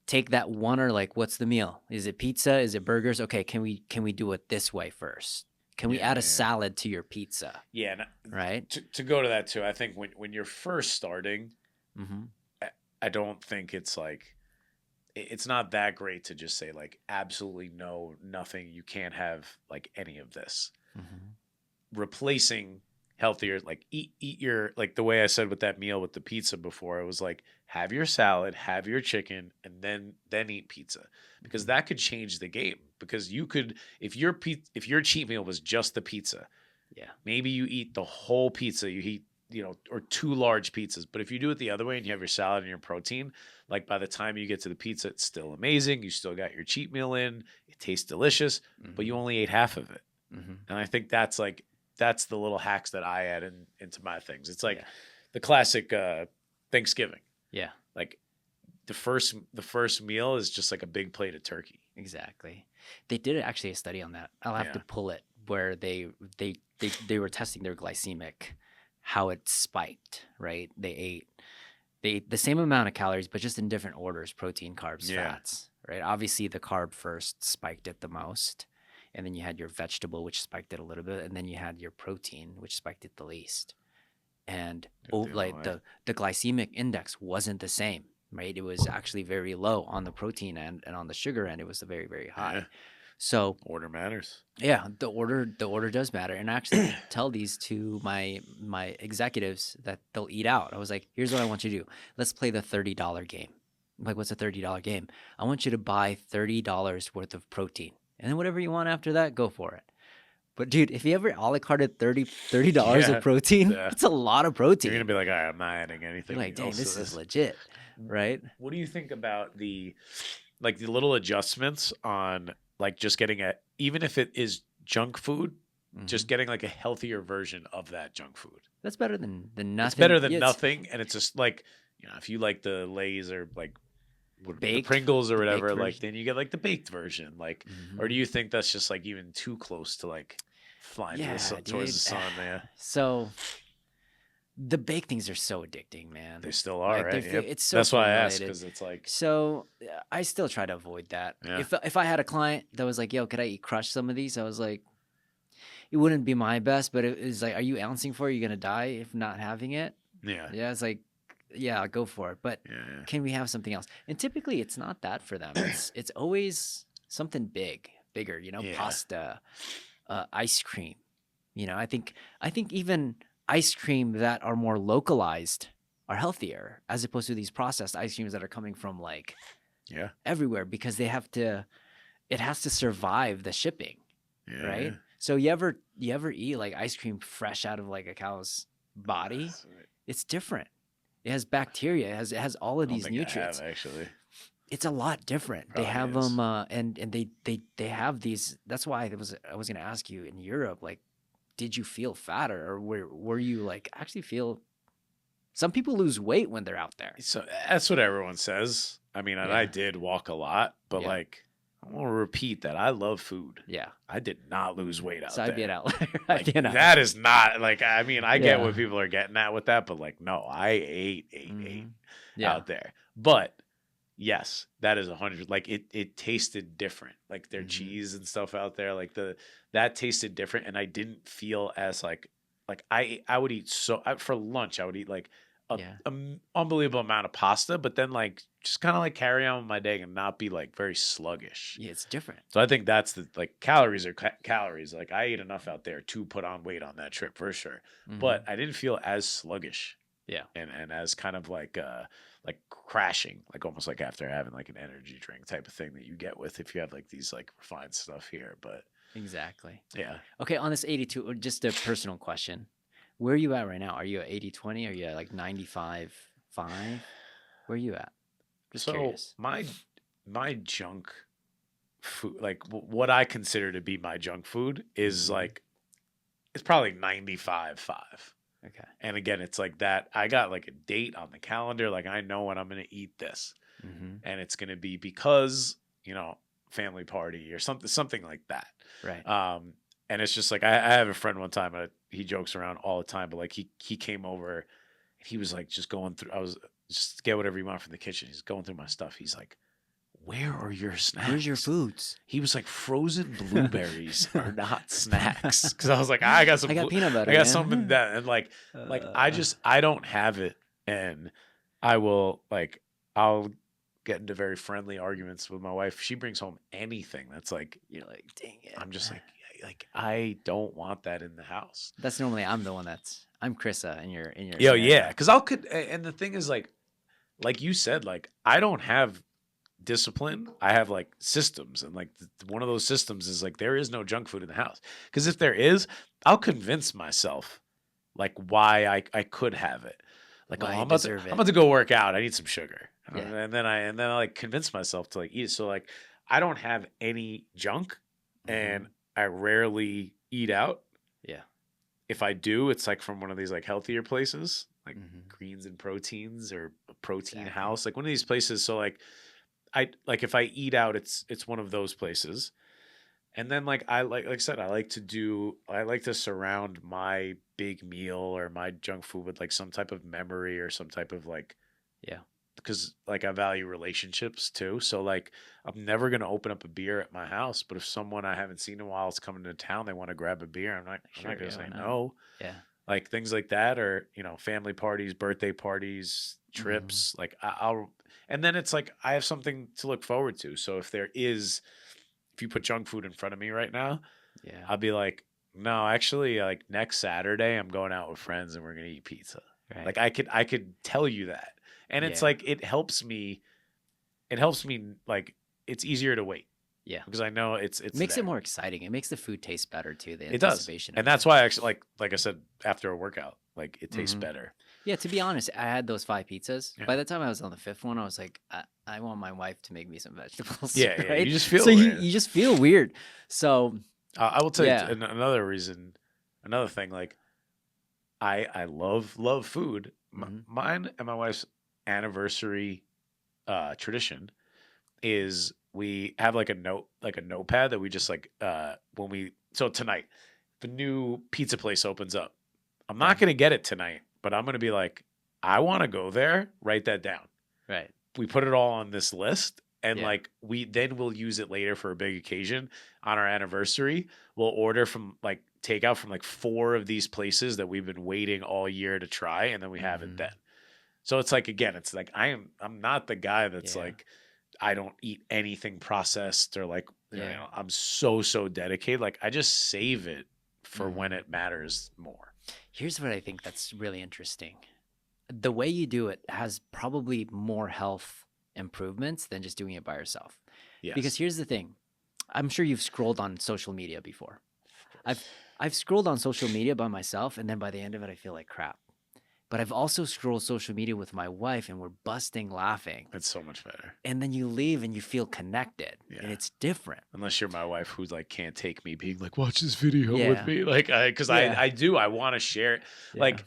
Take that one, or like, what's the meal? Is it pizza? Is it burgers? Okay, can we do it this way first? Can we add a salad to your pizza? Yeah, and Right? to go to that too, I think when you're first starting, Mm-hmm. I don't think it's like it's not that great to just say like absolutely no, nothing. You can't have like any of this. Mm-hmm. Replacing healthier, like eat your, like the way I said with that meal with the pizza before, it was like have your salad, have your chicken, and then eat pizza, because that could change the game. Because you could, if your cheat meal was just the pizza, Yeah. maybe you eat the whole pizza, you eat, you know, or 2 large pizzas. But if you do it the other way and you have your salad and your protein, like by the time you get to the pizza, it's still amazing. You still got your cheat meal in. It tastes delicious, but you only ate half of it. Mm-hmm. And I think that's the little hacks that I add into my things. It's like the classic Thanksgiving. Yeah. Like the first meal is just like a big plate of turkey. Exactly. They did actually a study on that. I'll have to pull it, where they were testing their glycemic, how it spiked, right? They ate the same amount of calories, but just in different orders: protein, carbs, fats, right? Obviously the carb first spiked it the most, and then you had your vegetable, which spiked it a little bit, and then you had your protein, which spiked it the least. And the glycemic index wasn't the same, right? It was actually very low on the protein end, and on the sugar end, it was very, very high. Yeah. So Order matters. yeah, the order does matter. And I actually tell these to my executives that they'll eat out. I was like, here's what I want you to do. Let's play the $30 game. I'm like, what's a $30 game? I want you to buy $30 worth of protein. And then whatever you want after that, go for it. But dude, if you ever a la carte $30 of protein, it's a lot of protein. You're gonna be like, all right, I'm not adding anything. You're like, dang, this is legit, right? What do you think about the little adjustments on like just getting even if it is junk food, just getting like a healthier version of that junk food? That's better than nothing. It's better than nothing, and it's just like, you know, if you like the Lay's or like the Pringles or whatever, like then you get like the baked version, like, or do you think that's just like even too close to like flying towards the sun? Yeah. So the baked things are so addicting, man. They still are, like, right? Yep. It's so that's why I asked, formulated. because it's like, so I still try to avoid that. Yeah. If I had a client that was like, yo, could I crush some of these? I was like, it wouldn't be my best, but it was like, are you ouncing for it? Are you gonna die if not having it? Yeah. Yeah, it's like, yeah, go for it. But can we have something else? And typically it's not that for them. It's always something bigger, you know, pasta, ice cream. You know, I think even ice cream that are more localized are healthier, as opposed to these processed ice creams that are coming from like everywhere, because it has to survive the shipping. Right? So you ever eat like ice cream fresh out of like a cow's body? Right. It's different. It has bacteria. It has all of these nutrients. Actually, it's a lot different. Probably they have is. them, and they have these. That's why I was going to ask you, in Europe, like, did you feel fatter, or were you like actually feel? Some people lose weight when they're out there. So that's what everyone says. I mean, and I did walk a lot, but like, I want to repeat that I love food. Yeah. I did not lose weight out there. So I'd be an outlier. Like, that is not like, I mean, I get what people are getting at with that, but like, no, I ate out there. But yes, that is 100. Like it tasted different. Like their cheese and stuff out there, like that tasted different. And I didn't feel as like like I would eat for lunch I would eat like Yeah. unbelievable amount of pasta, but then like just kind of like carry on with my day and not be like very sluggish. Yeah, it's different. So I think that's the like calories are calories. Like I ate enough out there to put on weight on that trip for sure, but I didn't feel as sluggish Yeah. and as kind of like crashing, like almost like after having like an energy drink type of thing that you get with if you have like these like refined stuff here. But Exactly. yeah. Okay, on this 82, just a personal question. Where are you at right now? Are you at 80/20? Are you at like 95/5? Where are you at? Just So curious. my junk food, like what I consider to be my junk food, is like it's probably 95/5. Okay. And again, it's like that. I got like a date on the calendar. Like I know when I'm gonna eat this, and it's gonna be because family party or something like that. Right. And it's just like I have a friend one time. He jokes around all the time, but like he came over, and he was like just going through. I was just get whatever you want from the kitchen. He's going through my stuff. He's like, "Where are your snacks? Where's your foods?" He was like, "Frozen blueberries are not snacks." Because I was like, I got some. I got peanut butter. I got man. something that, and like I don't have it, and I'll get into very friendly arguments with my wife. She brings home anything that's like, You're like, dang it. I'm just like I don't want that in the house. That's normally I'm the one I'm Krissa in your Yeah, scenario. because and the thing is like you said, like I don't have discipline. I have like systems, and like one of those systems is like there is no junk food in the house, because if there is, I'll convince myself like why I could have it. Like, Why oh, I I'm deserve about to go work out. I need some sugar, Yeah. and then I like convince myself to like eat it. So like I don't have any junk, and I rarely eat out. Yeah. If I do, it's like from one of these like healthier places, like Greens and Proteins or a Protein House, like one of these places. So like I like if I eat out, it's one of those places. And then like I said, I like to surround my big meal or my junk food with like some type of memory or some type of like, Yeah. because like I value relationships too. So like I'm never gonna open up a beer at my house, but if someone I haven't seen in a while is coming to town, they want to grab a beer, I'm not gonna say no. Yeah. Like things like that, or family parties, birthday parties, trips. Like I'll, and then it's like I have something to look forward to. So if you put junk food in front of me right now, Yeah. I'll be like, no, actually, like next Saturday, I'm going out with friends and we're gonna eat pizza. Right. Like I could tell you that, and it's like it helps me. It helps me like it's easier to wait. Yeah. Because I know it makes there. it more exciting. It makes the food taste better too. The It does, anticipation. and that's why I actually like I said, after a workout, like it tastes better. Yeah, to be honest, I had those 5 pizzas. Yeah. By the time I was on the 5th one, I was like, I want my wife to make me some vegetables. Yeah, right? Yeah, you just feel so you just feel weird. So I will tell you another reason, another thing. Like I love food. Mine and my wife's anniversary tradition is we have like a notepad that we just like so tonight the new pizza place opens up. I'm not going to get it tonight, but I'm going to be like, I want to go there. Write that down. Right. We put it all on this list, and like we'll use it later for a big occasion on our anniversary. We'll order from like takeout from like 4 of these places that we've been waiting all year to try, and then we have it then. So it's like, again, it's like I'm not the guy that's like I don't eat anything processed or like I'm so dedicated. Like I just save it for when it matters more. Here's what I think that's really interesting. The way you do it has probably more health improvements than just doing it by yourself. Yes. Because here's the thing. I'm sure you've scrolled on social media before. I've scrolled on social media by myself, and then by the end of it, I feel like crap. But I've also scrolled social media with my wife, and we're busting laughing. It's so much better. And then you leave and you feel connected, and it's different. Unless you're my wife, who's like can't take me being like, watch this video with me, like I want to share it. Like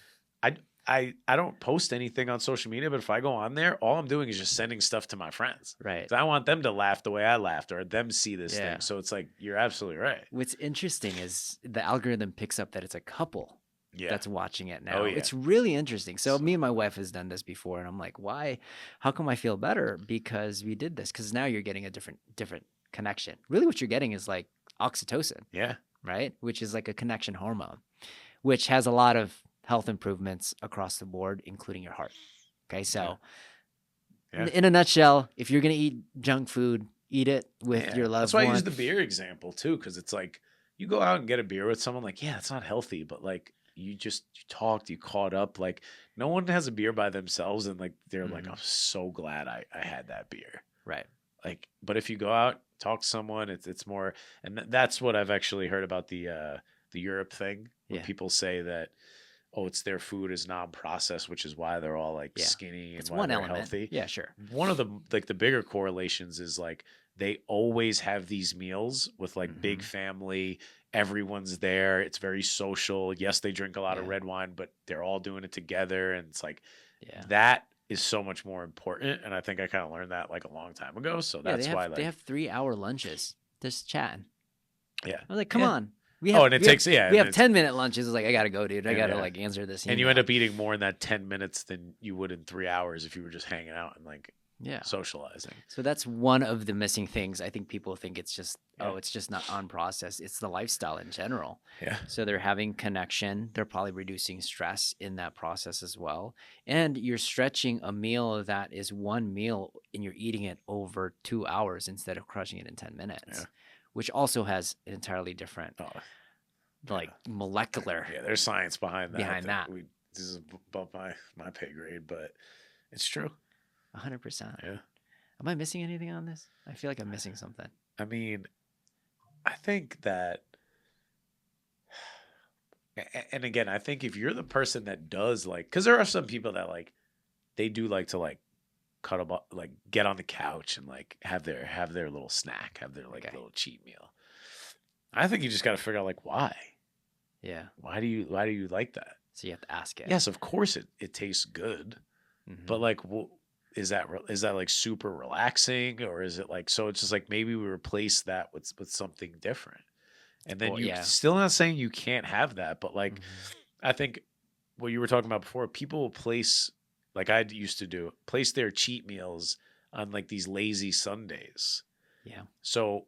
I don't post anything on social media, but if I go on there, all I'm doing is just sending stuff to my friends. Right. I want them to laugh the way I laughed, or them see this thing. So it's like you're absolutely right. What's interesting is the algorithm picks up that it's a couple. That's watching it now. It's really interesting. So me and my wife has done this before, and I'm like, why? How come I feel better? Because we did this. Because now you're getting a different connection. Really what you're getting is like oxytocin. Yeah. Right? Which is like a connection hormone. which has a lot of health improvements across the board, including your heart. Okay, so in a nutshell, if you're gonna eat junk food, eat it with your loved That's why one. I use the beer example too, because it's like you go out and get a beer with someone, like, yeah, it's not healthy, but like you talked, you caught up. Like no one has a beer by themselves and like they're like, I'm so glad I had that beer. Right. Like, but if you go out, talk to someone, it's more, and that's what I've actually heard about the Europe thing. When people say that, oh, it's their food is non-processed, which is why they're all like skinny and why they're healthy. Yeah, sure. One of the like the bigger correlations is like they always have these meals with like big family. Everyone's there. It's very social. Yes, they drink a lot of red wine, but they're all doing it together. And it's like that is so much more important. And I think I kind of learned that like a long time ago. So that's why they have 3-hour lunches just chatting. Yeah. I was like, come on. We have 10-minute lunches. It's like, I gotta go, dude. I gotta like answer this email. And you end up eating more in that 10 minutes than you would in 3 hours if you were just hanging out and like socializing. So that's one of the missing things. I think people think it's just it's just not unprocessed. It's the lifestyle in general. Yeah. So they're having connection. They're probably reducing stress in that process as well. And you're stretching a meal that is one meal and you're eating it over 2 hours instead of crushing it in 10 minutes. Yeah. Which also has an entirely different, like molecular. Yeah, there's science behind that. This is above my pay grade, but it's true. 100%. Yeah. Am I missing anything on this? I feel like I'm missing something. I mean, I think that, and again, I think if you're the person that does like, because there are some people that like, they do like to like cut them up, like get on the couch and like have their little snack, have their like little cheat meal. I think you just got to figure out like why. Yeah. Why do you like that? So you have to ask it. Yes, of course it tastes good, but like, is that like super relaxing or is it like, so it's just like maybe we replace that with something different, and then still not saying you can't have that, but like I think what you were talking about before, people will place, like I used to do, place their cheat meals on like these lazy Sundays. Yeah. So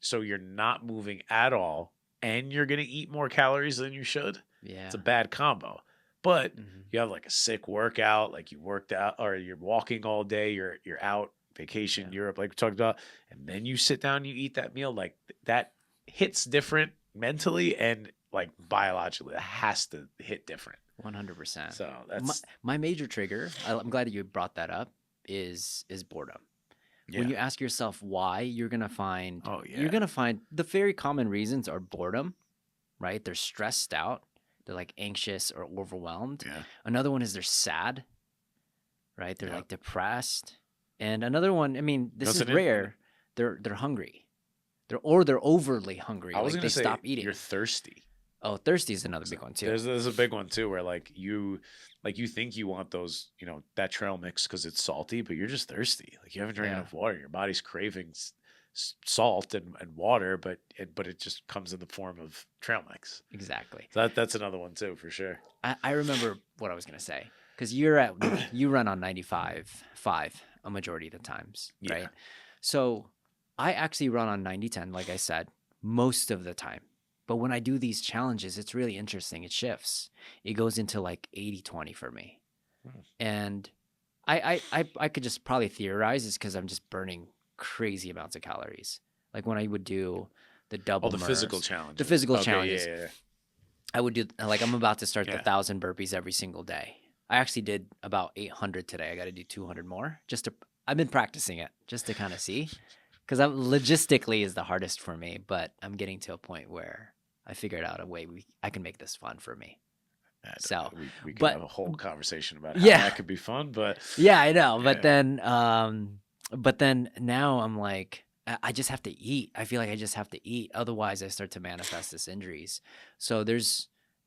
so you're not moving at all and you're going to eat more calories than you should. Yeah. It's a bad combo. But you have like a sick workout, like you worked out or you're walking all day, you're out vacation, Europe, like we talked about, and then you sit down, you eat that meal, like that hits different mentally and like biologically. It has to hit different. 100%. So that's my major trigger. I'm glad that you brought that up. Is boredom. Yeah. When you ask yourself why, you're gonna find the very common reasons are boredom, right? They're stressed out. They're like anxious or overwhelmed. Yeah. Another one is they're sad, right? They're like depressed. And another one, I mean, this is rare. They're hungry. They're overly hungry. I was like gonna say stop eating. You're thirsty. Oh, thirsty is another big one too. There's a big one too, where like you think you want those, that trail mix because it's salty, but you're just thirsty. Like you haven't drank enough water. Your body's craving salt and water, but it just comes in the form of trail mix. Exactly. So that's another one too, for sure. I remember what I was gonna say because you run on 95.5 a majority of the times, right? Yeah. So I actually run on 90/10, like I said, most of the time. But when I do these challenges, it's really interesting. It shifts. It goes into like 80/20 for me. And I could just probably theorize it's because I'm just burning crazy amounts of calories. Like when I would do the double the physical challenges. The physical challenges. Yeah. I would do, like I'm about to start the 1,000 burpees every single day. I actually did about 800 today. I got to do 200 more. I've been practicing it just to kind of see. Because logistically is the hardest for me, but I'm getting to a point where I figured out a way I can make this fun for me. So we could have a whole conversation about how that could be fun, but yeah, I know. But then now I'm like, I just have to eat. I feel like I just have to eat. Otherwise I start to manifest this injuries. So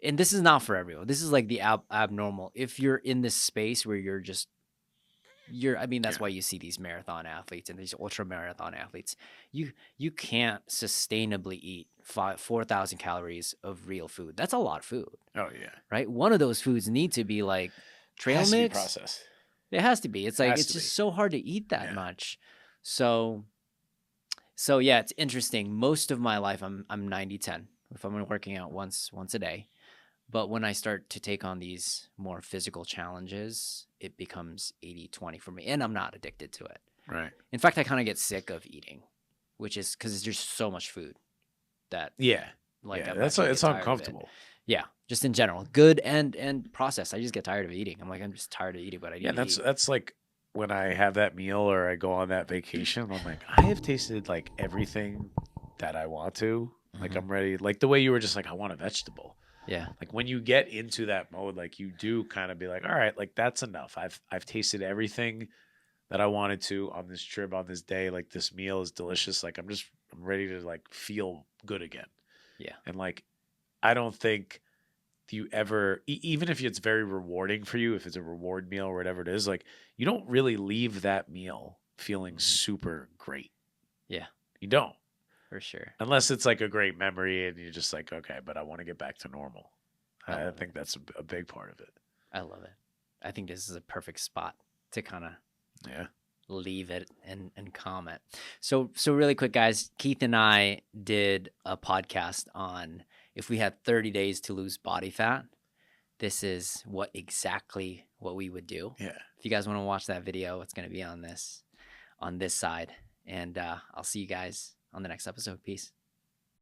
and this is not for everyone. This is like the abnormal. If you're in this space where that's why you see these marathon athletes and these ultra marathon athletes. You can't sustainably eat 4,000 calories of real food. That's a lot of food. Oh yeah. Right. One of those foods need to be like trail mix. To be processed. It has to be. It's like it's just so hard to eat that much. So yeah, it's interesting. Most of my life I'm 90/10. If I'm working out once a day. But when I start to take on these more physical challenges, it becomes 80-20 for me. And I'm not addicted to it. Right. In fact, I kind of get sick of eating, which is because there's just so much food that Yeah. like yeah, I'm that's actually it's get tired of it. uncomfortable. Yeah, just in general, good and processed. I just get tired of eating. I'm just tired of eating, but I need Yeah, to eat. that's like when I have that meal or I go on that vacation, I'm like, I have tasted like everything that I want to. Like Mhm. I'm ready. Like the way you were just like, I want a vegetable. Yeah, Like when you get into that mode, like you do kind of be like, all right, like that's enough. I've tasted everything that I wanted to on this trip, on this day. Like this meal is delicious. Like I'm ready to like feel good again. yeah, And like I don't think you ever even if it's very rewarding for you, if it's a reward meal or whatever it is, like you don't really leave that meal feeling Mhm. super great. yeah, You don't. for sure. Unless it's like a great memory and you're just like, okay, but I want to get back to normal. I I love think it. that's a big part of it. I love it. I think this is a perfect spot to kind of Yeah. leave it and comment. So really quick, guys, Keith and I did a podcast on if we had 30 days to lose body fat. This is exactly what we would do. Yeah. If you guys want to watch that video, it's going to be on this side. And I'll see you guys on the next episode. Peace.